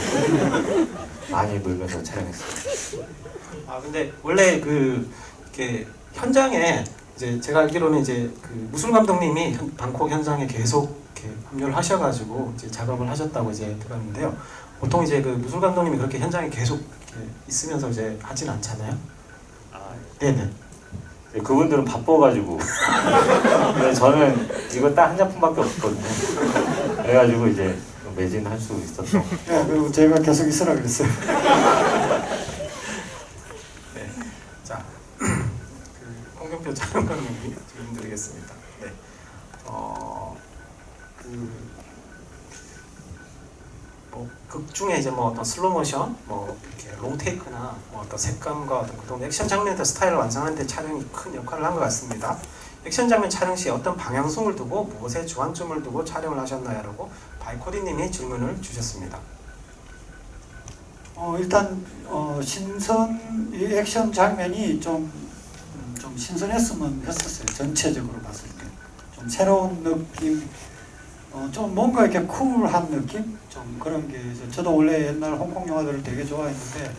많이 놀면서 촬영했어요. 아 근데 원래 그 이렇게 현장에 이제 제가 알기로는 이제 그 무술 감독님이 방콕 현장에 계속 이렇게 합류를 하셔가지고 이제 작업을 하셨다고 이제 들었는데요. 보통 이제 그 무술 감독님이 그렇게 현장에 계속 이렇게 있으면서 이제 하진 않잖아요. 네네. 네, 그분들은 바빠가지고 근데 저는 이거 딱 한 작품밖에 없거든요. 그래가지고 이제 매진할 수 있었던. 네, 그리고 제가 계속 있으라 그랬어요. 네. 자, 그 홍경표 촬영 감독님 질문 드리겠습니다. 네. 극 중에 이제 뭐 어떤 슬로우 모션, 뭐 이렇게 롱 테이크나 뭐 어떤 색감과 어떤 그동 액션 장면의 스타일을 완성하는 데 촬영이 큰 역할을 한 것 같습니다. 액션 장면 촬영 시 어떤 방향성을 두고 무엇에 주안점을 두고 촬영을 하셨나요?라고 바이코디님이 질문을 주셨습니다. 일단 이 액션 장면이 좀 신선했으면 했었어요. 전체적으로 봤을 때 좀 새로운 느낌, 좀 뭔가 이렇게 쿨한 느낌, 좀 그런 게 저도 원래 옛날 홍콩 영화들을 되게 좋아했는데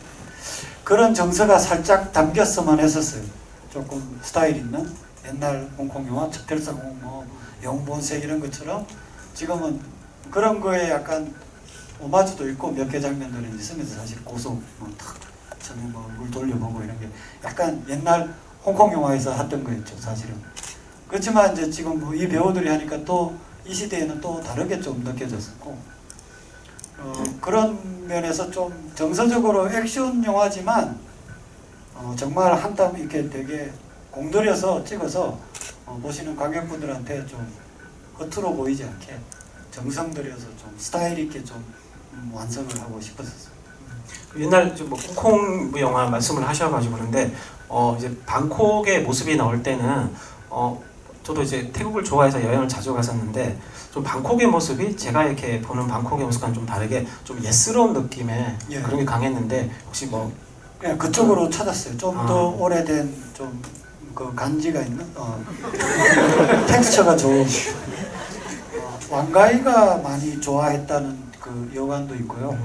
그런 정서가 살짝 담겼으면 했었어요. 조금 스타일 있는 옛날 홍콩 영화, 특별사공, 뭐 영본색 이런 것처럼 지금은 그런 거에 약간 오마주도 있고 몇 개 장면들은 있으면서 사실 고속 뭐탁 전에 물 돌려보고 이런 게 약간 옛날 홍콩 영화에서 했던 거였죠 사실은. 그렇지만 이제 지금 뭐 이 배우들이 하니까 또 이 시대에는 또 다르게 좀 느껴졌었고 그런 면에서 좀 정서적으로 액션 영화지만 정말 한땀 이렇게 되게 공들여서 찍어서 보시는 관객분들한테 좀 겉으로 보이지 않게 정성 들여서 좀 스타일 있게 좀 완성을 하고 싶었었어요. 그 옛날 뭐 홍콩 영화 말씀을 하셔가지고 그런데 이제 방콕의 모습이 나올 때는 저도 이제 태국을 좋아해서 여행을 자주 갔었는데 좀 방콕의 모습이 제가 이렇게 보는 방콕의 모습과는 좀 다르게 좀 예스러운 느낌의 예. 그런 게 강했는데 혹시 뭐 예, 그쪽으로 찾았어요. 좀 더 오래된 좀 그 간지가 있는 텍스처가 좋은 왕가이가 많이 좋아했다는 그 여관도 있고요.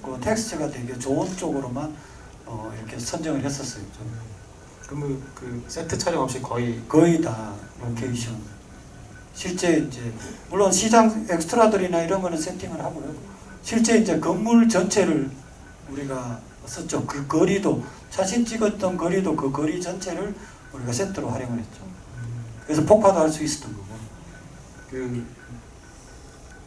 그 텍스처가 되게 좋은 쪽으로만 이렇게 선정을 했었어요. 좀. 그러면 그 세트 촬영 없이 거의 다 로케이션. 실제 이제 물론 시장 엑스트라들이나 이런 거는 세팅을 하고요. 실제 이제 건물 전체를 우리가 썼죠. 그 거리도 사진 찍었던 거리도 그 거리 전체를 우리가 세트로 활용을 했죠. 그래서 폭파도 할 수 있었던 거고. 그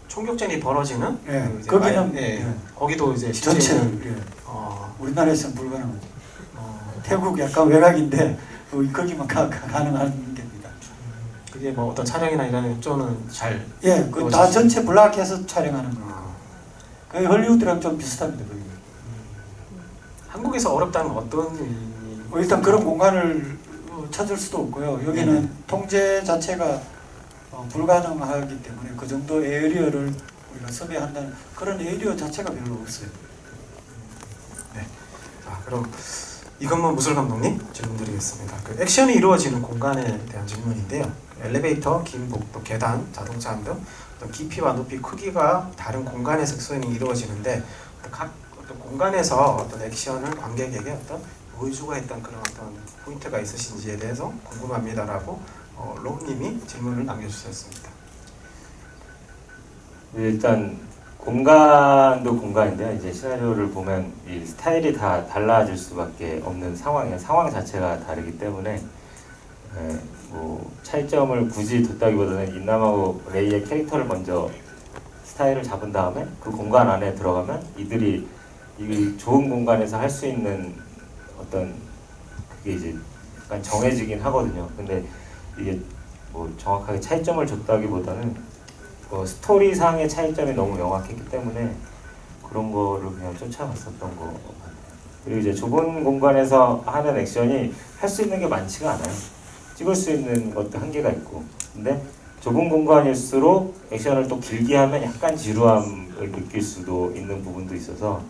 총격전이 벌어지는 예, 그 이제 거기는 예, 예. 거기도 이제 전체를 실제로 예. 우리나라에서는 불가능하죠. 태국 약간 외곽인데 거기만 가능한 겁니다. 그게 뭐 어떤 촬영이나 이런 요소는 잘 예, 그 다 전체 블락해서 촬영하는 거예요. 거의 헐리우드랑 좀 비슷합니다. 거기. 한국에서 어렵다면 어떤 일단 그런 공간을 찾을 수도 없고요. 여기는 통제 자체가 불가능하기 때문에 그 정도 에어리어를 우리가 섭외한다는 그런 에어리어 자체가 별로 없어요. 자, 그럼 이건만 무술 감독님 질문 드리겠습니다. 그 액션이 이루어지는 공간에 대한 질문인데요. 엘리베이터, 긴복, 또 계단, 자동차 등 어떤 깊이와 높이, 크기가 다른 공간에서 액션이 이루어지는데 각 어떤 공간에서 어떤 액션을 관객에게 어떤 보여주고 했던 그런 어떤 포인트가 있으신지에 대해서 궁금합니다라고 롬님이 질문을 남겨주셨습니다. 일단 공간도 공간인데요. 이제 시나리오를 보면 이 스타일이 다 달라질 수밖에 없는 상황이에요. 상황 자체가 다르기 때문에 뭐 차이점을 굳이 뒀다기보다는 인남하고 레이의 캐릭터를 먼저 스타일을 잡은 다음에 그 공간 안에 들어가면 이들이 이 좋은 공간에서 할 수 있는 어떤 그게 이제 약간 정해지긴 하거든요. 근데 이게 뭐 정확하게 차이점을 줬다기보다는 스토리상의 차이점이 너무 명확했기 때문에 그런 거를 그냥 쫓아갔었던 거 같아요. 그리고 이제 좁은 공간에서 하는 액션이 할 수 있는 게 많지가 않아요. 찍을 수 있는 것도 한계가 있고, 근데 좁은 공간일수록 액션을 또 길게 하면 약간 지루함을 느낄 수도 있는 부분도 있어서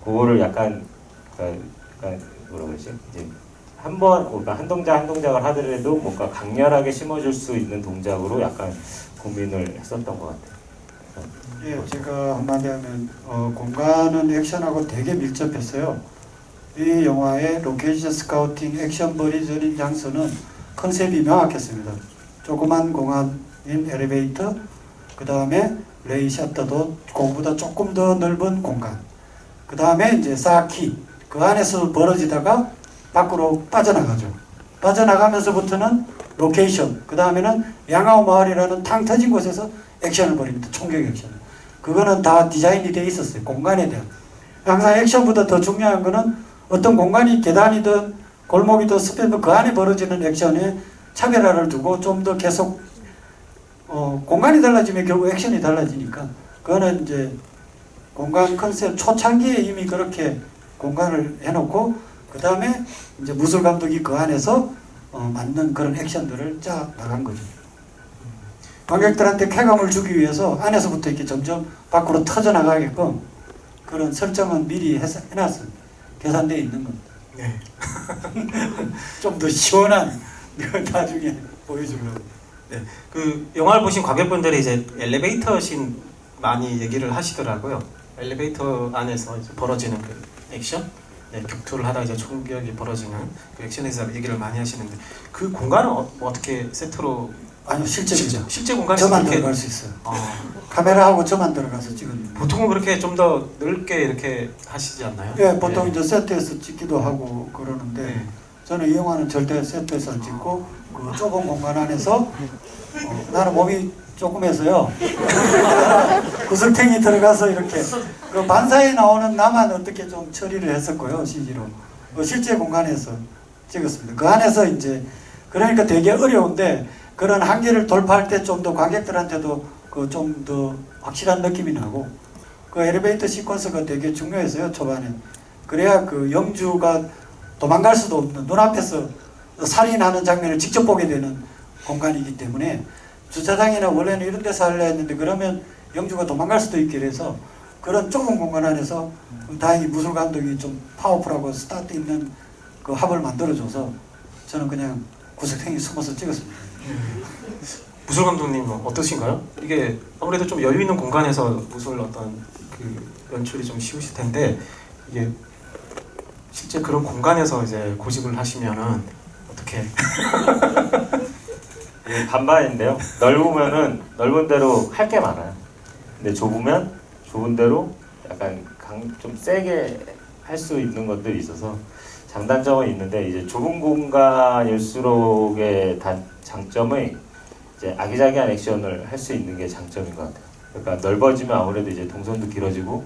그거를 약간 뭐라 그러지? 이제 그러니까 한 동작 한 동작을 하더라도 뭔가 강렬하게 심어줄 수 있는 동작으로 약간 고민을 했었던 것 같아요. 예, 제가 한마디 하면 공간은 액션하고 되게 밀접했어요. 이 영화의 로케이션 스카우팅 액션 벌이 저린 장소는 컨셉이 명확했습니다. 조그만 공간인 엘리베이터, 그 다음에 레이 셔터도 그거보다 조금 더 넓은 공간, 그 다음에 이제 사키, 그 안에서 벌어지다가 밖으로 빠져나가죠. 빠져나가면서부터는 로케이션, 그 다음에는 양아오 마을이라는 탕 터진 곳에서 액션을 벌입니다. 총격 액션. 그거는 다 디자인이 되어 있었어요. 공간에 대한. 항상 액션보다 더 중요한 거는 어떤 공간이 계단이든 골목이든 숲이든 그 안에 벌어지는 액션에 차별화를 두고 좀 더 계속 공간이 달라지면 결국 액션이 달라지니까 그거는 이제 공간 컨셉 초창기에 이미 그렇게 공간을 해놓고 그 다음에 이제 무술 감독이 그 안에서 맞는 그런 액션들을 짜 나간 거죠. 관객들한테 쾌감을 주기 위해서 안에서부터 이렇게 점점 밖으로 터져 나가게끔 그런 설정은 미리 해놨어요. 계산되어 있는 겁니다. 네. 좀 더 시원한 나중에 보여주려고. 네, 그 영화를 보신 관객분들이 이제 엘리베이터 씬 많이 얘기를 하시더라고요. 엘리베이터 안에서 이제 벌어지는 그 액션, 네, 격투를 하다 이제 총격이 벌어지는 그 액션에서 얘기를 많이 하시는데 그 공간은 어떻게 세트로? 아니요, 실제 공간에서 저만 그렇게 들어갈 수 있어요. 카메라하고 저만 들어가서 찍은. 보통은 그렇게 좀 더 넓게 이렇게 하시지 않나요? 예, 보통 네. 이제 세트에서 찍기도 하고 그러는데 네. 저는 이 영화는 절대 세트에서 안 찍고 그 좁은 공간 안에서 나는 몸이 조금 해서요. 구슬탱이 들어가서 이렇게 그 반사에 나오는 나만 어떻게 좀 처리를 했었고요, CG로. 실제 공간에서 찍었습니다. 그 안에서 이제 그러니까 되게 어려운데 그런 한계를 돌파할 때 좀 더 관객들한테도 그 좀 더 확실한 느낌이 나고 그 엘리베이터 시퀀스가 되게 중요해서요, 초반에. 그래야 그 영주가 도망갈 수도 없는 눈앞에서 살인하는 장면을 직접 보게 되는 공간이기 때문에 주차장이나 원래는 이런 데서 하려 했는데 그러면 영주가 도망갈 수도 있게 돼서 그런 좁은 공간 안에서 다행히 무술 감독이 좀 파워풀하고 스타트 있는 그 합을 만들어줘서 저는 그냥 구석탱이 숨어서 찍었습니다. 무술 감독님 어떠신가요? 이게 아무래도 좀 여유 있는 공간에서 무술 어떤 그 연출이 좀 쉬우실 텐데 이게 실제 그런 공간에서 이제 고집을 하시면은 어떻게? 이게 반반인데요. 넓으면은 넓은 대로 할 게 많아요. 근데 좁으면 좁은 대로 약간 좀 세게 할 수 있는 것들이 있어서 장단점은 있는데 이제 좁은 공간일수록의 장점의 이제 아기자기한 액션을 할 수 있는 게 장점인 것 같아요. 그러니까 넓어지면 아무래도 이제 동선도 길어지고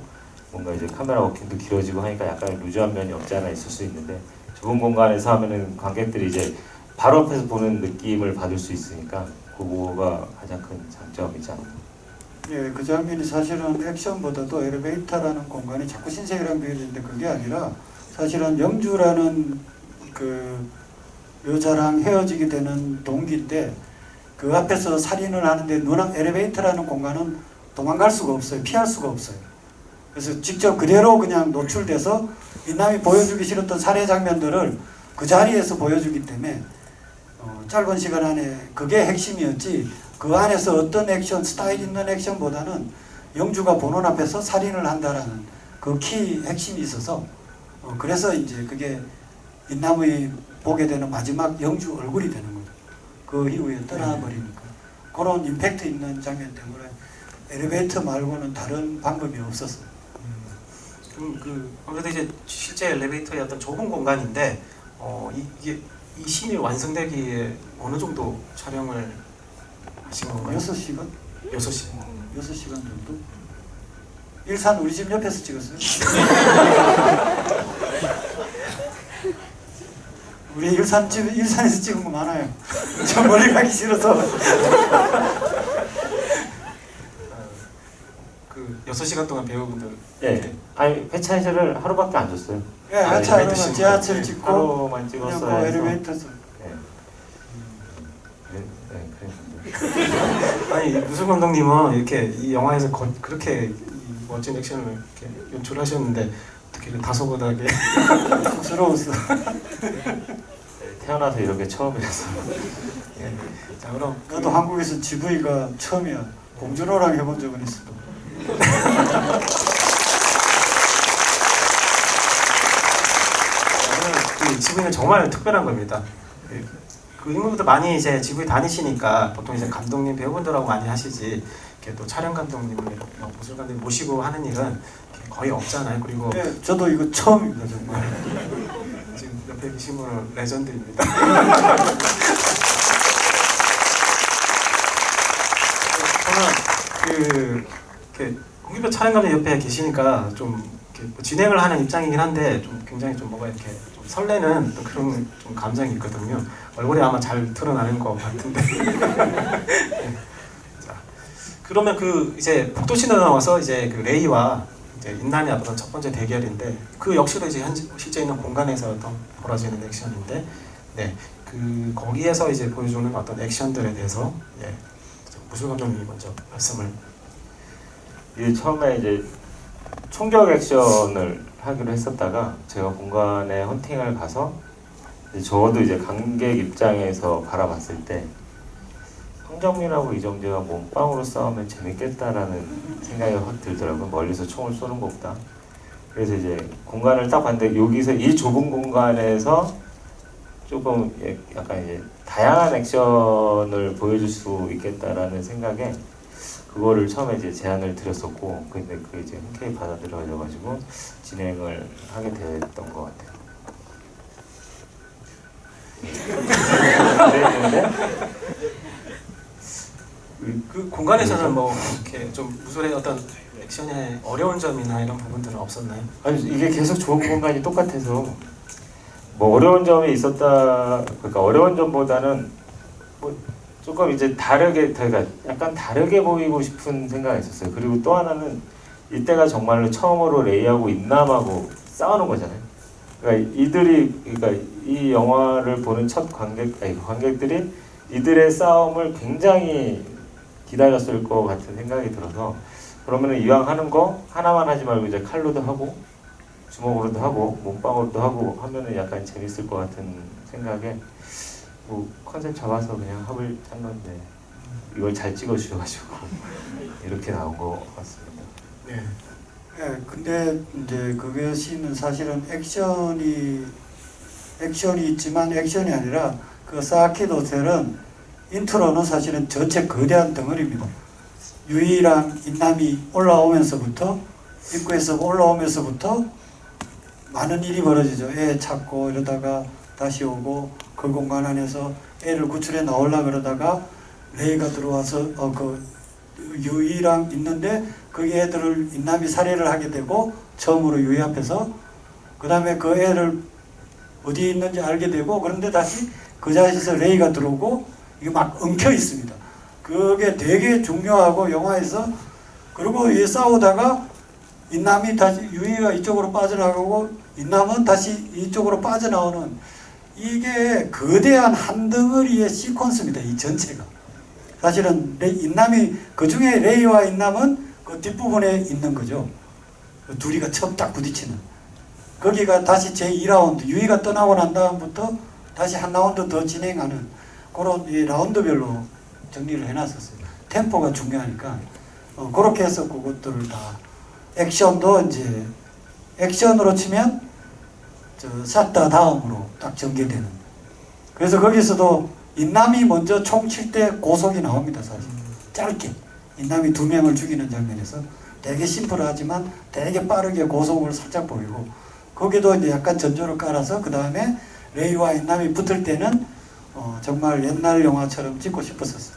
뭔가 이제 카메라 워킹도 길어지고 하니까 약간 루즈한 면이 없지 않아 있을 수 있는데 좁은 공간에서 하면은 관객들이 이제 바로 앞에서 보는 느낌을 받을 수 있으니까 그거가 가장 큰 장점이지 않나. 예, 그 장면이 사실은 액션보다도 엘리베이터라는 공간이 자꾸 신세계랑 비교되는데 그게 아니라 사실은 영주라는 그 여자랑 헤어지게 되는 동기인데 그 앞에서 살인을 하는데 엘리베이터라는 공간은 도망갈 수가 없어요. 피할 수가 없어요. 그래서 직접 그대로 그냥 노출돼서 인남이 보여주기 싫었던 살해 장면들을 그 자리에서 보여주기 때문에 짧은 시간 안에 그게 핵심이었지 그 안에서 어떤 액션, 스타일 있는 액션보다는 영주가 보는 앞에서 살인을 한다라는 그 키 핵심이 있어서 그래서 이제 그게 인남이 보게 되는 마지막 영주 얼굴이 되는 거죠. 그 이후에 떠나버리니까. 그런 임팩트 있는 장면 때문에 엘리베이터 말고는 다른 방법이 없었어요. 그럼 아무래도 이제 실제 엘리베이터의 어떤 좁은 공간인데 이 씬이 완성되기에 어느 정도 촬영을 하신 건가요? 6시간? 6시간. 6시간 정도? 일산 우리 집 옆에서 찍었어요. 우리 일산에서 찍은 거 많아요. 저 멀리 가기 싫어서. 그 6시간 동안 배우분들 예. 아니 회차이를 하루밖에 안 줬어요. 예, 아, 하차하면 엘리베이터 지하철 네, 찍고 하루만 그냥 찍었어요. 뭐 엘리베이터에서. 그랬는데. 아니 무술 감독님은 이렇게 이 영화에서 그렇게 이 멋진 액션을 이렇게 연출하셨는데 어떻게 이렇게 다소곳하게 쑥스러웠어. 태어나서 이런 게 처음이라서. 예. 자 그럼 나도 한국에서 GV가 처음이야. 봉준호랑 해본 적은 있어. 그 지구는 정말 특별한 겁니다. 그 인물분들 많이 이제 지구에 다니시니까 보통 이제 감독님 배우분들하고 많이 하시지 이렇게 또 촬영 감독님을 무술 감독님 모시고 하는 일은 거의 없잖아요. 그리고 예, 저도 이거 처음입니다 정말. 지금 옆에 계신 분은 레전드입니다. 저는 이렇게 홍기표 촬영 감독 옆에 계시니까 좀 이렇게 뭐 진행을 하는 입장이긴 한데 좀 굉장히 좀 뭐가 이렇게 좀 설레는 또 그런 좀 감정이 있거든요. 얼굴에 아마 잘 드러나는 것 같은데. 네. 자, 그러면 이제 복도신으로 나와서 이제 그 레이와 이제 인난이 앞으로 첫 번째 대결인데 그 역시도 이제 실제 있는 공간에서 벌어지는 액션인데, 네, 거기에서 이제 보여주는 어떤 액션들에 대해서 무술 감독님이 먼저 말씀을. 이게 처음에 이제 총격 액션을 하기로 했었다가 제가 공간에 헌팅을 가서 저도 이제 관객 입장에서 바라봤을 때 황정민하고 이정재가 몸빵으로 싸우면 재밌겠다라는 생각이 확 들더라고요. 멀리서 총을 쏘는 것보다. 그래서 이제 공간을 딱 봤는데 여기서 이 좁은 공간에서 조금 약간 이제 다양한 액션을 보여줄 수 있겠다라는 생각에 그거를 처음에 이제 제안을 드렸었고, 근데 그게 이제 흔쾌히 받아들여져가지고 진행을 하게 됐던 것 같아요. 그랬는데 그 공간에서는 뭐 이렇게 좀 무술의 어떤 액션의 어려운 점이나 이런 부분들은 없었나요? 아니 이게 계속 좋은 공간이 똑같아서 뭐 어려운 점이 있었다. 그러니까 어려운 점보다는 뭐 조금 이제 다르게, 그러니까 약간 다르게 보이고 싶은 생각이 있었어요. 그리고 또 하나는 이때가 정말로 처음으로 레이하고 인남하고 싸우는 거잖아요. 그러니까 그러니까 이 영화를 보는 첫 관객들이 이들의 싸움을 굉장히 기다렸을 것 같은 생각이 들어서, 그러면은 이왕 하는 거 하나만 하지 말고 이제 칼로도 하고 주먹으로도 하고 몸빵으로도 하고 하면은 약간 재밌을 것 같은 생각에 뭐 컨셉 잡아서 그냥 합을 짠 건데 이걸 잘 찍어주셔가지고 이렇게 나온 것 같습니다. 네. 예, 근데 이제 그것이 사실은 액션이 있지만 액션이 아니라 그 사키드 호텔은 인트로는 사실은 전체 거대한 덩어리입니다. 유이랑 인남이 올라오면서부터 입구에서 올라오면서부터 많은 일이 벌어지죠. 애 찾고 이러다가 다시 오고 그 공간 안에서 애를 구출해 나오려 그러다가 레이가 들어와서 그 유이랑 있는데 그 애들을 인남이 살해를 하게 되고 처음으로 유이 앞에서, 그 다음에 그 애를 어디에 있는지 알게 되고 그런데 다시 그 자리에서 레이가 들어오고 이게 막 엉켜 있습니다. 그게 되게 중요하고 영화에서 그리고 이 싸우다가 인남이 다시 유이가 이쪽으로 빠져나가고 인남은 다시 이쪽으로 빠져나오는 이게 거대한 한 덩어리의 시퀀스입니다. 이 전체가. 사실은 인남이 그 중에 레이와 인남은 그 뒷부분에 있는 거죠. 그 둘이가 처음 딱 부딪히는. 거기가 다시 제2라운드 유이가 떠나고 난 다음부터 다시 한 라운드 더 진행하는 그런 이 라운드별로 정리를 해놨었어요. 템포가 중요하니까 그렇게 해서 그것들을 다 액션도 이제 액션으로 치면 샷다 다음으로 딱 전개되는. 그래서 거기서도 인남이 먼저 총 칠 때 고속이 나옵니다. 사실 짧게 인남이 2명을 죽이는 장면에서 되게 심플하지만 되게 빠르게 고속을 살짝 보이고 거기도 이제 약간 전조를 깔아서 그 다음에 레이와 인남이 붙을 때는 정말 옛날 영화처럼 찍고 싶었었어요.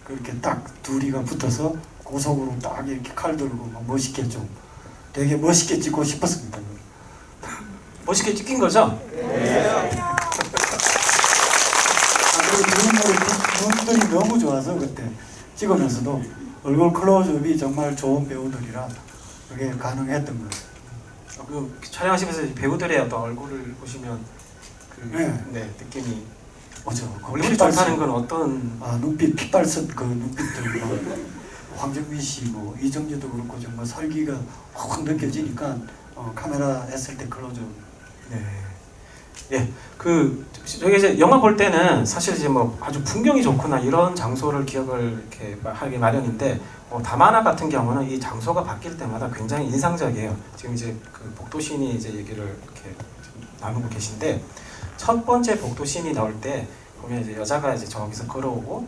그렇게 딱 둘이가 붙어서 고속으로 딱 이렇게 칼 들고 막 멋있게 좀 되게 멋있게 찍고 싶었습니다. 멋있게 찍힌 거죠? 그리고 눈들이 너무 좋아서 그때 찍으면서도 얼굴 클로즈업이 정말 좋은 배우들이라 그게 가능했던 거예요. 그 촬영하시면서 배우들의 어떤 얼굴을 보시면 그 네. 느낌이 그죠. 얼굴이 좋다는 건 어떤 눈빛 핏발선 그 눈빛들 황정민 씨 뭐 이정재도 그렇고 정말 살기가 확 느껴지니까 카메라 했을 때 클로즈업. 네. 예, 저기 이제 영화 볼 때는 사실 이제 뭐 아주 풍경이 좋구나 이런 장소를 기억을 이렇게 하기 마련인데 다마나 같은 경우는 이 장소가 바뀔 때마다 굉장히 인상적이에요. 지금 이제 그 복도신이 이제 얘기를 이렇게 나누고 계신데 첫 번째 복도신이 나올 때 보면 이제 여자가 이제 저기서 걸어오고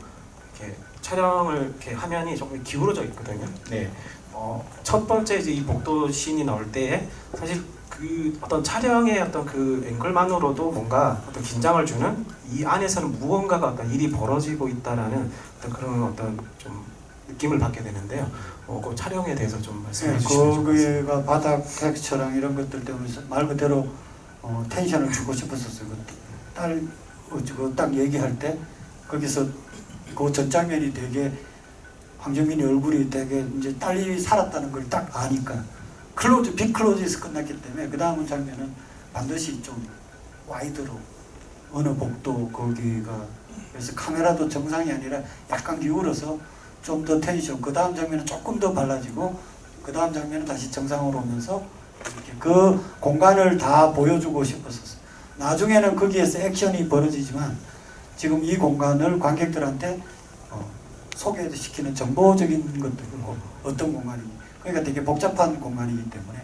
이렇게 촬영을 이렇게 화면이 조금 기울어져 있거든요. 네. 첫 번째 이제 이 복도신이 나올 때에 사실 그 어떤 촬영의 어떤 그 앵글만으로도 뭔가 어떤 긴장을 주는 이 안에서는 무언가가 어떤 일이 벌어지고 있다라는 어떤 그런 어떤 좀 느낌을 받게 되는데요. 그 촬영에 대해서 좀 말씀해 주시면 좋겠습니다. 거기가 바닥 텍스처랑 이런 것들 때문에 말 그대로 텐션을 주고 싶었었어요. 딱 얘기할 때 거기서 그 전 장면이 되게 황정민의 얼굴이 되게 이제 딸이 살았다는 걸 딱 아니까 빅 클로즈에서 끝났기 때문에 그 다음 장면은 반드시 좀 와이드로 어느 복도 거기가 그래서 카메라도 정상이 아니라 약간 기울어서 좀 더 텐션 그 다음 장면은 조금 더 발라지고 그 다음 장면은 다시 정상으로 오면서 이렇게 그 공간을 다 보여주고 싶었었어요. 나중에는 거기에서 액션이 벌어지지만 지금 이 공간을 관객들한테 소개시키는 정보적인 것들이고 어떤 공간인지 그러니까 되게 복잡한 공간이기 때문에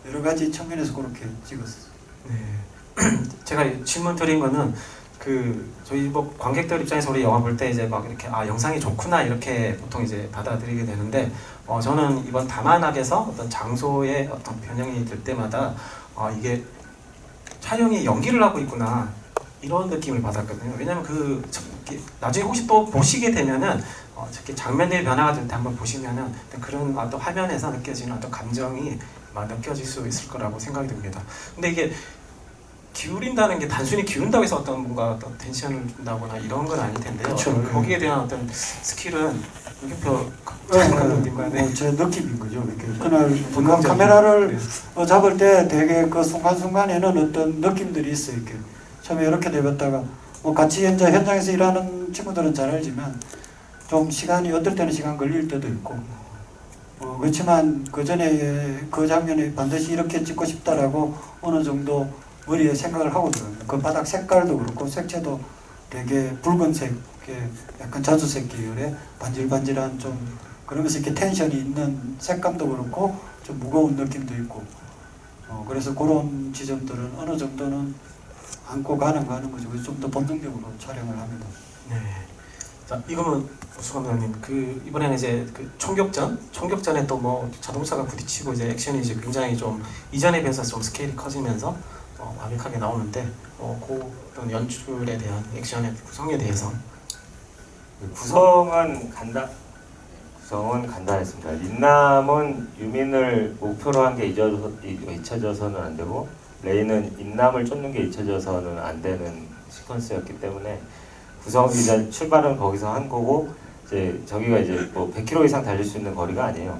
여러 가지 측면에서 그렇게 찍었어요. 네. 제가 질문 드린 거는 저희 뭐 관객들 입장에서 우리 영화 볼 때 이제 막 이렇게 영상이 좋구나 이렇게 보통 이제 받아들이게 되는데 저는 이번 다만악에서 어떤 장소의 어떤 변형이 될 때마다 이게 촬영이 연기를 하고 있구나 이런 느낌을 받았거든요. 왜냐면 나중에 혹시 또 보시게 되면은 특히 장면들이 변화가 될 때 한번 보시면은 그런 어떤 화면에서 느껴지는 어떤 감정이 막 느껴질 수 있을 거라고 생각이 듭니다. 근데 이게 기울인다는 게 단순히 기울인다고 해서 뭔가 어떤 텐션을 준다거나 이런 건 아닐 텐데요. 그렇죠. 거기에 대한 어떤 스킬은 윤경표 감독님과의 제 느낌인 거죠. 그날 중간 카메라를 잡을 때 되게 그 순간순간에는 어떤 느낌들이 있어요. 이렇게 처음에 이렇게 내봤다가 같이 현장에서 일하는 친구들은 잘 알지만 좀 시간이 어떨 때는 시간 걸릴 때도 있고 그렇지만 그 전에 그 장면에 반드시 이렇게 찍고 싶다라고 어느 정도 머리에 생각을 하고 들어요. 그 바닥 색깔도 그렇고 색채도 되게 붉은색, 약간 자주색 계열의 반질반질한 좀 그러면서 이렇게 텐션이 있는 색감도 그렇고 좀 무거운 느낌도 있고 그래서 그런 지점들은 어느 정도는 안고 가는 거죠. 그래서 좀 더 본능적으로 촬영을 합니다. 네. 자, 이거는 수 감독님, 이번에는 이제 총격전에 또 뭐 자동차가 부딪히고 이제 액션이 이제 굉장히 좀 이전에 비해서 좀 스케일이 커지면서 완벽하게 나오는데, 그 어떤 연출에 대한 액션의 구성에 대해서 구성은 간단했습니다. 린남은 유민을 목표로 한 게 잊혀져서는 안 되고 레이는 인남을 쫓는 게 잊혀져서는 안 되는 시퀀스였기 때문에 구성이 출발은 거기서 한 거고 이제 저기가 이제 뭐 100km 이상 달릴 수 있는 거리가 아니에요.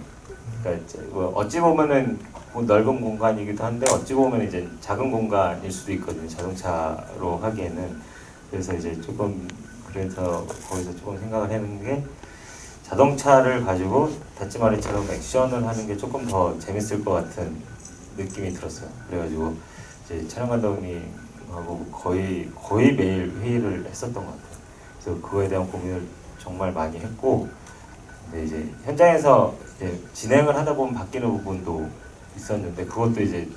그러니까 이제 뭐 어찌 보면은 넓은 공간이기도 한데 어찌 보면 이제 작은 공간일 수도 있거든요. 자동차로 하기에는. 그래서 이제 조금 그래서 거기서 조금 생각을 해놓은 게 자동차를 가지고 다찌마리처럼 액션을 하는 게 조금 더 재밌을 것 같은 느낌이 들었어요. 그래가지고 이제 촬영 감독님하고 거의 매일 회의를 했었던 것 같아요. 그래서 그거에 대한 고민을 정말 많이 했고, 근데 이제 현장에서 이제 진행을 하다 보면 바뀌는 부분도 있었는데 그것도 이제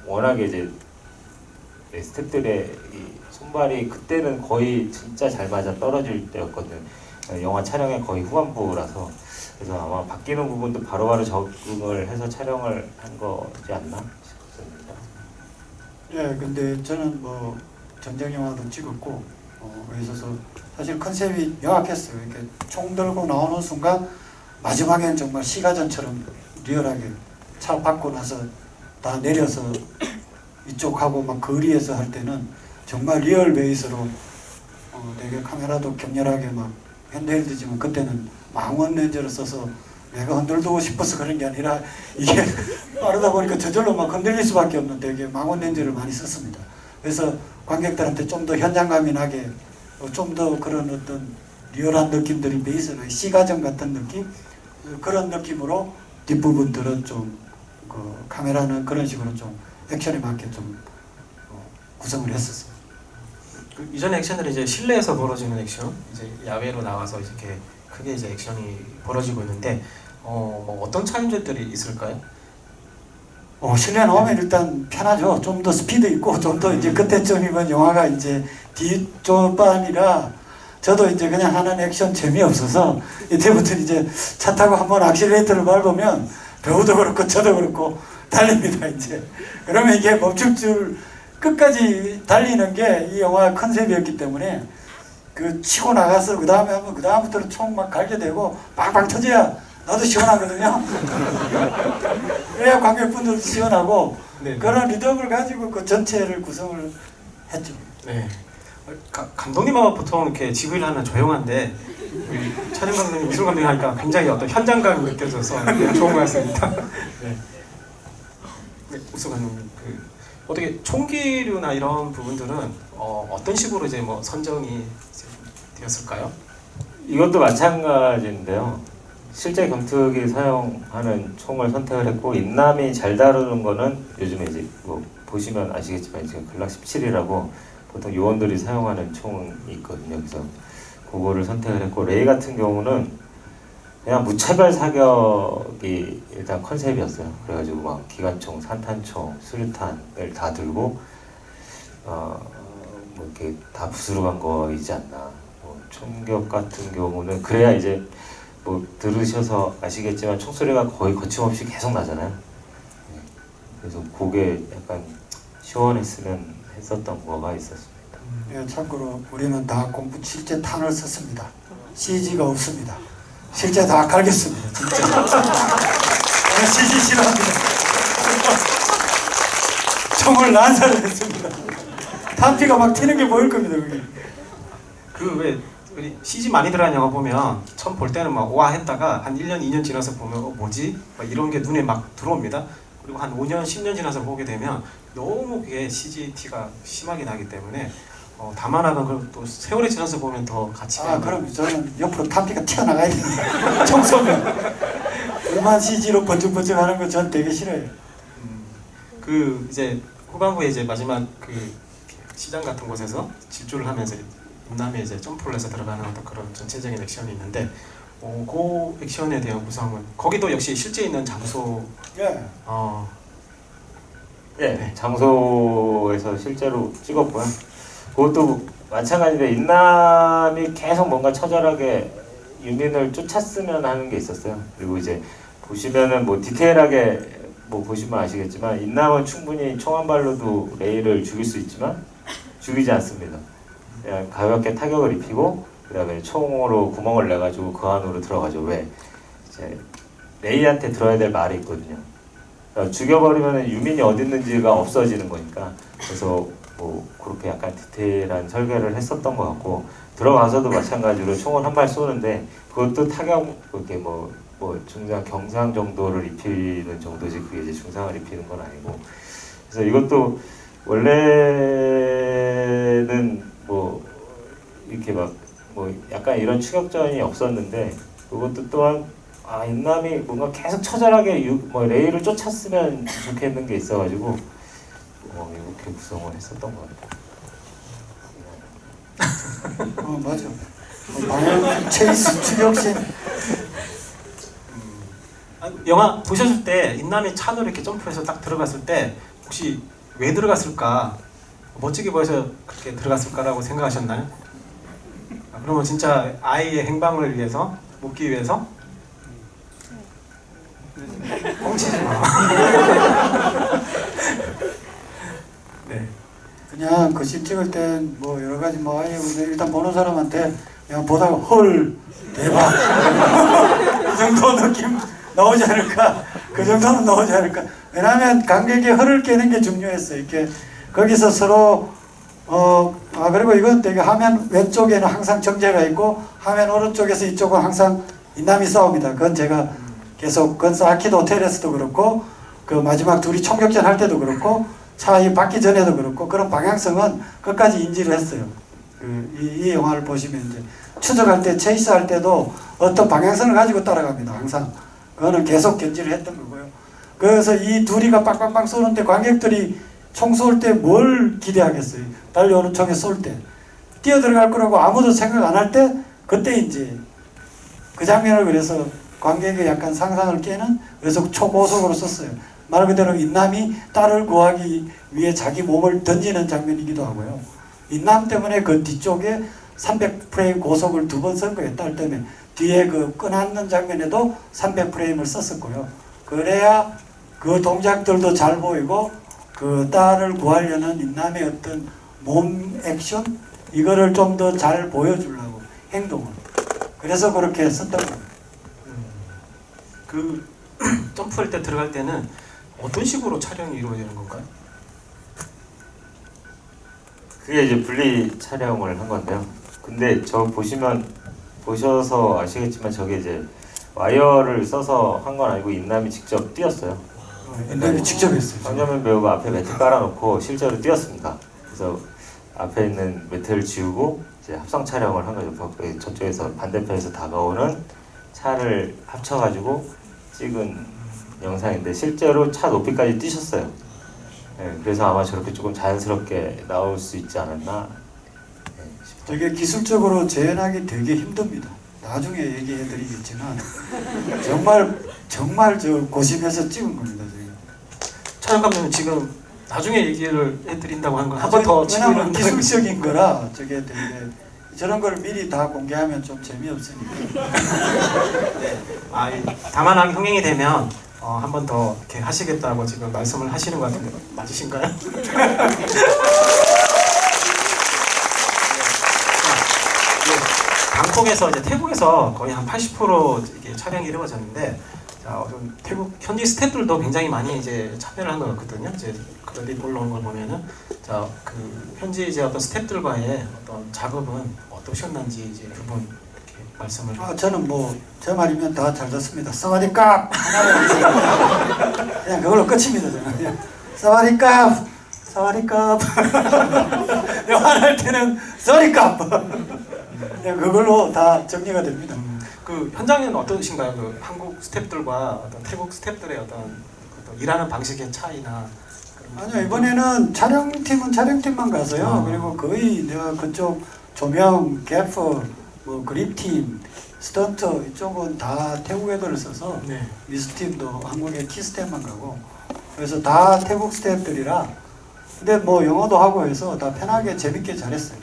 워낙에 이제 스태프들의 이 손발이 그때는 거의 진짜 잘 맞아 떨어질 때였거든요. 영화 촬영의 거의 후반부라서. 그래서 아마 바뀌는 부분도 바로바로 적응을 해서 촬영을 한 거지 않나 싶습니다. 예, 근데 저는 뭐 전쟁 영화도 찍었고 그래서 사실 컨셉이 명확했어요. 이렇게 총 들고 나오는 순간 마지막엔 정말 시가전처럼 리얼하게 차 받고 나서 다 내려서 이쪽하고 막 거리에서 할 때는 정말 리얼 베이스로 되게 카메라도 격렬하게 막 핸드헬드지만 그때는 망원 렌즈를 써서 내가 흔들고 싶어서 그런 게 아니라 이게 빠르다 보니까 저절로 막 흔들릴 수밖에 없는 되게 망원 렌즈를 많이 썼습니다. 그래서 관객들한테 좀 더 현장감이 나게 좀 더 그런 어떤 리얼한 느낌들이 베이스로 시가전 같은 느낌 그런 느낌으로 뒷부분들은 좀 그 카메라는 그런 식으로 좀 액션에 맞게 좀 구성을 했었어요. 그 이전 액션들이 이제 실내에서 벌어지는 액션, 이제 야외로 나와서 이렇게 크게 이제 액션이 벌어지고 있는데 뭐 어떤 차이점들이 있을까요? 실내 나오면 일단 편하죠. 좀 더 스피드 있고 좀 더 이제 그때쯤이면 영화가 이제 뒷조반이라 저도 이제 그냥 하는 액션 재미없어서 이때부터 이제 차 타고 한번 악셀레이터를 밟으면 배우도 그렇고 저도 그렇고 달립니다 이제. 그러면 이게 멈출 줄 끝까지 달리는 게 이 영화 컨셉이었기 때문에 그 치고 나가서 그 다음에 하면 그 다음부터는 총 막 갈게 되고 빵빵 터져야 나도 시원하거든요. 그래야 관객분들도 시원하고 네. 그런 리듬을 가지고 그 전체를 구성을 했죠. 네. 감독님하고 보통 이렇게 지휘를 하면 조용한데 우리 촬영 감독님, 미술 감독님 하니까 굉장히 어떤 현장감이 느껴져서 좋은 것 같습니다. 네. 네, 우수 감독님, 어떻게 총기류나 이런 부분들은 어떤 식으로 이제 뭐 선정이 되었을까요? 이것도 마찬가지인데요. 실제 경특이 사용하는 총을 선택을 했고 인남이 잘 다루는 거는 요즘에 이제 뭐 보시면 아시겠지만 지금 글락 17이라고 보통 요원들이 사용하는 총이 있거든요. 그래서 그거를 선택을 했고 레이 같은 경우는 그냥 무차별 사격이 일단 컨셉이었어요. 그래가지고 막 기관총, 산탄총, 수류탄을 다 들고 뭐 이렇게 다 부수러 간 거이지 않나. 뭐 총격 같은 경우는 그래야 이제 뭐 들으셔서 아시겠지만 총소리가 거의 거침없이 계속 나잖아요. 네. 그래서 그게 약간 시원했으면 했었던 거가 있었습니다. 예, 참고로 우리는 다 공부 실제 탄을 썼습니다. CG가 없습니다. 실제 다 갈겼습니다. 진짜. 저는 CG 싫어합니다. 총을 난사를 했습니다. 탄피가 막 튀는 게 보일 겁니다. 여기. 왜 우리 CG 많이 들어간 영화 보면 처음 볼 때는 막 와 했다가 한 1년, 2년 지나서 보면 뭐지? 막 이런 게 눈에 막 들어옵니다. 그리고 한 5년, 10년 지나서 보게 되면 너무 그게 CGT가 심하게 나기 때문에 다만하면 그럼 또 세월이 지나서 보면 더 같이 그럼 저는 옆으로 탄피가 튀어나가야 됩니다. 총 쏘면. 그만 CG로 번쩍번쩍 하는 거 전 되게 싫어요. 그 이제 후반부에 이제 마지막 그 시장 같은 곳에서 질주를 하면서 인남에 이제 점프를 해서 들어가는 어떤 그런 전체적인 액션이 있는데 그 액션에 대한 구성은 거기도 역시 실제 있는 장소 예. 네, 장소에서 실제로 찍었고요. 그것도 마찬가지로 인남이 계속 뭔가 처절하게 유민을 쫓았으면 하는 게 있었어요. 그리고 이제 보시면은 뭐 디테일하게 뭐 보시면 아시겠지만 인남은 충분히 총 한 발로도 레이를 죽일 수 있지만 죽이지 않습니다. 그냥 가볍게 타격을 입히고 그다음에 총으로 구멍을 내가지고 그 안으로 들어가죠. 왜? 이제 레이한테 들어야 될 말이 있거든요. 죽여버리면 유민이 어디 있는지가 없어지는 거니까. 그래서 뭐 그렇게 약간 디테일한 설계를 했었던 것 같고, 들어가서도 마찬가지로 총을 한 발 쏘는데 그것도 타격 이렇게 뭐 중상 경상 정도를 입히는 정도지 그게 이제 중상을 입히는 건 아니고. 그래서 이것도 원래는 뭐 이렇게 막 뭐 약간 이런 추격전이 없었는데, 그것도 또한 인남이 뭔가 계속 처절하게 뭐 레이를 쫓았으면 좋겠는 게 있어가지고 이렇게 구성을 했었던 것 같아요. 맞아. 방향 체이스 추격신. 영화 보셨을 때 인남이 차로 이렇게 점프해서 딱 들어갔을 때 혹시 왜 들어갔을까? 멋지게 보여서 그렇게 들어갔을까라고 생각하셨나요? 그러면 진짜 아이의 행방을 위해서, 묻기 위해서? 뻥치지 마. 네. 그냥 그 씬 찍을 땐 뭐 여러 가지 뭐 아예 일단 보는 사람한테 그냥 보다가 헐 대박 이 정도 느낌 나오지 않을까, 그 정도는 나오지 않을까. 왜냐하면 관객의 허를 깨는 게 중요했어요. 이렇게 거기서 서로 그리고 이건 되게 화면 왼쪽에는 항상 정제가 있고 화면 오른쪽에서 이쪽은 항상 인남이 싸웁니다. 그건 제가 계속 건스 아키드 호텔에서도 그렇고 그 마지막 둘이 총격전 할 때도 그렇고 차이 받기 전에도 그렇고 그런 방향성은 끝까지 인지를 했어요. 이 영화를 보시면 이제 추적할 때 체이스 할 때도 어떤 방향성을 가지고 따라갑니다. 항상 그거는 계속 견지를 했던 거고요. 그래서 이 둘이가 빵빵빵 쏘는데 관객들이 총 쏠 때 뭘 기대하겠어요? 달려오는 총에 쏠 때 뛰어 들어갈 거라고 아무도 생각 안 할 때 그때 이제 그 장면을 그래서 관객의 약간 상상을 깨는 그래서 초고속으로 썼어요. 말 그대로 인남이 딸을 구하기 위해 자기 몸을 던지는 장면이기도 하고요. 인남 때문에 그 뒤쪽에 300프레임 고속을 2번 쓴 거예요. 딸 때문에. 뒤에 그 끊어안는 장면에도 300프레임을 썼었고요. 그래야 그 동작들도 잘 보이고 그 딸을 구하려는 인남의 어떤 몸 액션 이거를 좀 더 잘 보여주려고 행동을. 그래서 그렇게 썼던 거예요. 그 점프할 때 들어갈 때는 어떤 식으로 촬영이 이루어지는 건가요? 그게 이제 분리 촬영을 한 건데요. 근데 저 보셔서 아시겠지만 저게 이제 와이어를 써서 한 건 아니고 인남이 직접 뛰었어요. 인남이 직접 했어요. 황정민 배우가 앞에 매트 깔아놓고 실제로 뛰었습니다. 그래서 앞에 있는 매트를 지우고 이제 합성 촬영을 한 거죠. 저쪽에서 반대편에서 다가오는 차를 합쳐가지고 찍은 영상인데 실제로 차 높이까지 뛰셨어요. 네, 그래서 아마 저렇게 조금 자연스럽게 나올 수 있지 않았나 싶어요. 되게 기술적으로 재현하기 되게 힘듭니다. 나중에 얘기해드리겠지만 정말 저 고심해서 찍은 겁니다. 촬영 감독님 지금 나중에 얘기를 해드린다고 하는 건 한 번 더 왜냐하면 기술적인 거라 저게 되게 저런 걸 미리 다 공개하면 좀 재미없으니까. 네. 다만하게 흥행이 되면 한 번 더 이렇게 하시겠다고 지금 말씀을 하시는 것 같은데 맞으신가요? 방콕에서 이제 태국에서 거의 한 80% 이게 촬영이 이루어졌는데, 태국 현지 스태프들도 굉장히 많이 이제 참여를 한 것 같거든요. 이제 크레딧 올라온 걸 보면은, 그 현지 이제 어떤 스태프들과의 어떤 작업은 어떠셨는지 이제 두 분 이렇게 말씀을. 저는 뭐 제 말이면 다 잘 듣습니다. 사와디캅 하나만 그냥 그걸로 끝입니다. 저는 그냥 사와디캅 사와디캅 화날 때는 쏘리캅 그냥 그걸로 다 정리가 됩니다. 그 현장에는 어떠신가요? 그 한국 스태프들과 어떤 태국 스태프들의 어떤 일하는 방식의 차이나. 아니요, 이번에는 촬영팀은 촬영팀만 가서요. 그리고 거의 내가 그쪽 조명, 개퍼, 뭐 그립팀, 스턴트 이쪽은 다 태국 애들을 써서 네. 미스팀도 한국의 키 스텝만 가고 그래서 다 태국 스텝들이라 근데 뭐 영어도 하고 해서 다 편하게 재밌게 잘했어요.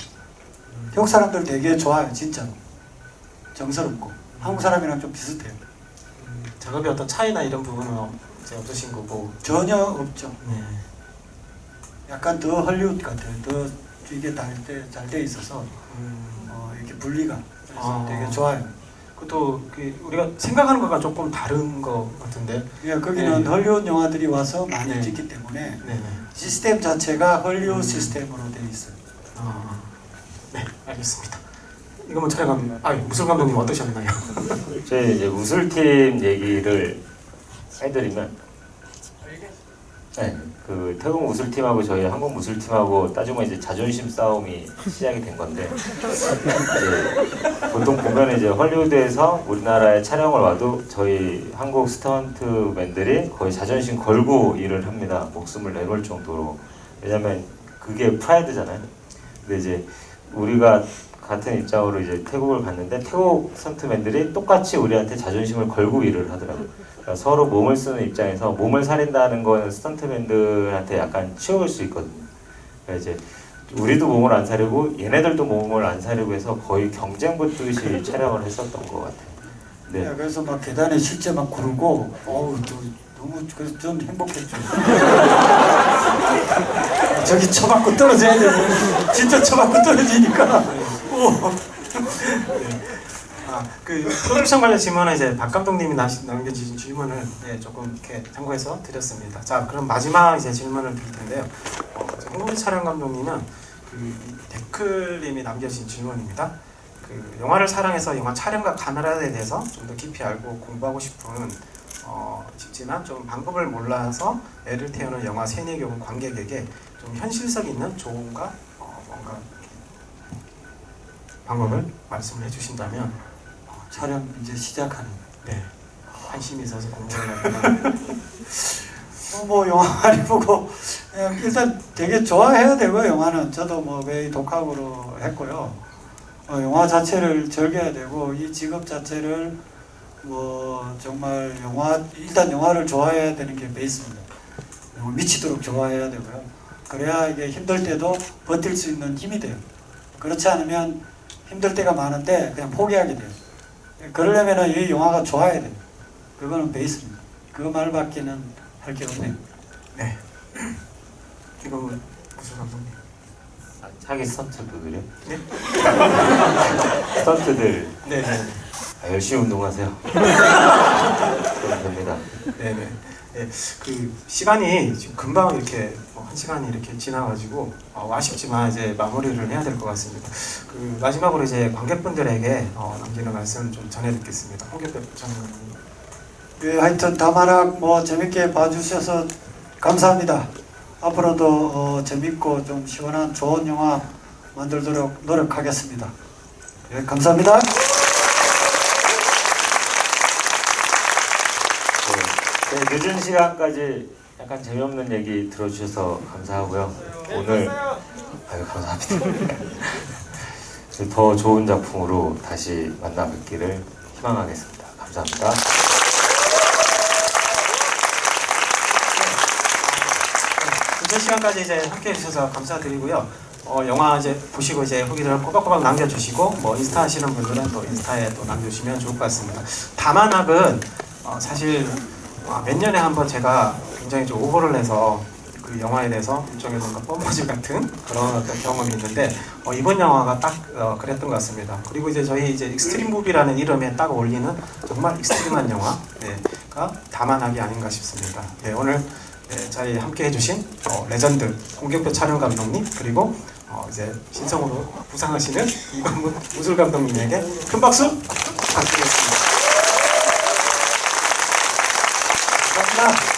태국 사람들 되게 좋아요, 진짜로. 정스럽고 한국 사람이랑 좀 비슷해요. 작업의 어떤 차이나 이런 부분은 이제 없으신 거고. 전혀 없죠. 네. 약간 더 헐리우드 같아요. 더 이게 잘 돼 있어서 이렇게 분리가 그래서 되게 좋아요. 그것도 우리가 생각하는 것과 조금 다른 것 같은데. 예, 거기는 네. 헐리우드 영화들이 와서 많이 네. 찍기 때문에 네네. 시스템 자체가 헐리우드 시스템으로 되어 있어요. 네, 알겠습니다. 이거 뭐 촬영 무술 감독님 어떠셨나요? 저희 이제 무술팀 얘기를 해드리면, 네, 그 태국 무술팀하고 저희 한국 무술팀하고 따지면 이제 자존심 싸움이 시작이 된 건데, 이제 보통 보면 이제 헐리우드에서 우리나라에 촬영을 와도 저희 한국 스턴트맨들이 거의 자존심 걸고 일을 합니다. 목숨을 내걸 정도로. 왜냐면 그게 프라이드잖아요. 근데 이제 우리가 같은 입장으로 이제 태국을 갔는데 태국 스턴트맨들이 똑같이 우리한테 자존심을 걸고 일을 하더라고요. 그러니까 서로 몸을 쓰는 입장에서 몸을 사린다는 건 스턴트맨들한테 약간 치워올 수 있거든요. 그러니까 이제 우리도 몸을 안 사리고 얘네들도 몸을 안 사리고 해서 거의 경쟁 붙듯이 촬영을 했었던 것 같아요. 네. 예, 그래서 막 계단에 실제 막 구르고, 너무 그래서 좀 행복했죠. 저기 쳐맞고 떨어져야 되는, 진짜 쳐맞고 떨어지니까. 그 프로덕션 관련 질문은 이제 박 감독님이 남겨주신 질문을 조금 이렇게 참고해서 드렸습니다. 자, 그럼 마지막 이제 질문을 드릴 텐데요. 홍보리 촬영 감독님은 그 데클님이 남겨주신 질문입니다. 그 영화를 사랑해서 영화 촬영과 카메라에 대해서 좀 더 깊이 알고 공부하고 싶지만 좀 방법을 몰라서 애를 태우는 영화 세뇌교육 관객에게 좀 현실성 있는 조언과 뭔가 방법을 말씀을 해주신다면. 촬영 이제 시작하는. 네. 관심이 있어서 공부를 하면 뭐 영화 많이 보고 그냥 일단 되게 좋아해야 되고요. 영화는 저도 뭐 매일 독학으로 했고요. 영화 자체를 즐겨야 되고 이 직업 자체를 뭐 정말 일단 영화를 좋아해야 되는 게 베이스입니다. 미치도록 좋아해야 되고요. 그래야 이게 힘들 때도 버틸 수 있는 힘이 돼요. 그렇지 않으면 힘들 때가 많은데 그냥 포기하게 돼요. 그러려면 이 영화가 좋아야 돼요. 그거는 베이스입니다. 그 말밖에는 할 게 없네요. 네. 이건 무슨 감독님? 자기 스턴트들이요? 네? 스턴트들 네네. 열심히 운동하세요. 그럼 됩니다. 네네. 네, 그 시간이 지금 금방 이렇게 한 시간이 이렇게 지나가지고 아쉽지만 이제 마무리를 해야 될 것 같습니다. 그 마지막으로 이제 관객분들에게 남기는 말씀 좀 전해 듣겠습니다. 홍경표 장관님. 예, 하여튼 다만학 뭐 재밌게 봐주셔서 감사합니다. 앞으로도 재밌고 좀 시원한 좋은 영화 만들도록 노력하겠습니다. 예, 감사합니다. 네, 늦은 시간까지 약간 재미없는 얘기 들어주셔서 감사하고요. 오늘 감사합니다. 더 좋은 작품으로 다시 만나 뵙기를 희망하겠습니다. 감사합니다. 늦은 시간까지 이제 함께 해주셔서 감사드리고요. 영화 이제 보시고 이제 후기를 꼬박꼬박 남겨주시고 뭐 인스타 하시는 분들은 또 인스타에 또 남겨주시면 좋을 것 같습니다. 다만학은 사실 몇 년에 한번 제가 굉장히 좀 오버를 해서 그 영화에 대해서 일종의 뭔가 뻔뻔질 같은 그런 어떤 경험이 있는데 이번 영화가 딱 그랬던 것 같습니다. 그리고 이제 저희 이제 익스트림 무비라는 이름에 딱 어울리는 정말 익스트림한 영화가 다만학이 아닌가 싶습니다. 네, 오늘 저희 함께 해주신 레전드 홍경표 촬영 감독님 그리고 이제 신성으로 부상하시는 이건문 무술 감독님에게 큰 박수 부탁드리겠습니다. 감사합니다.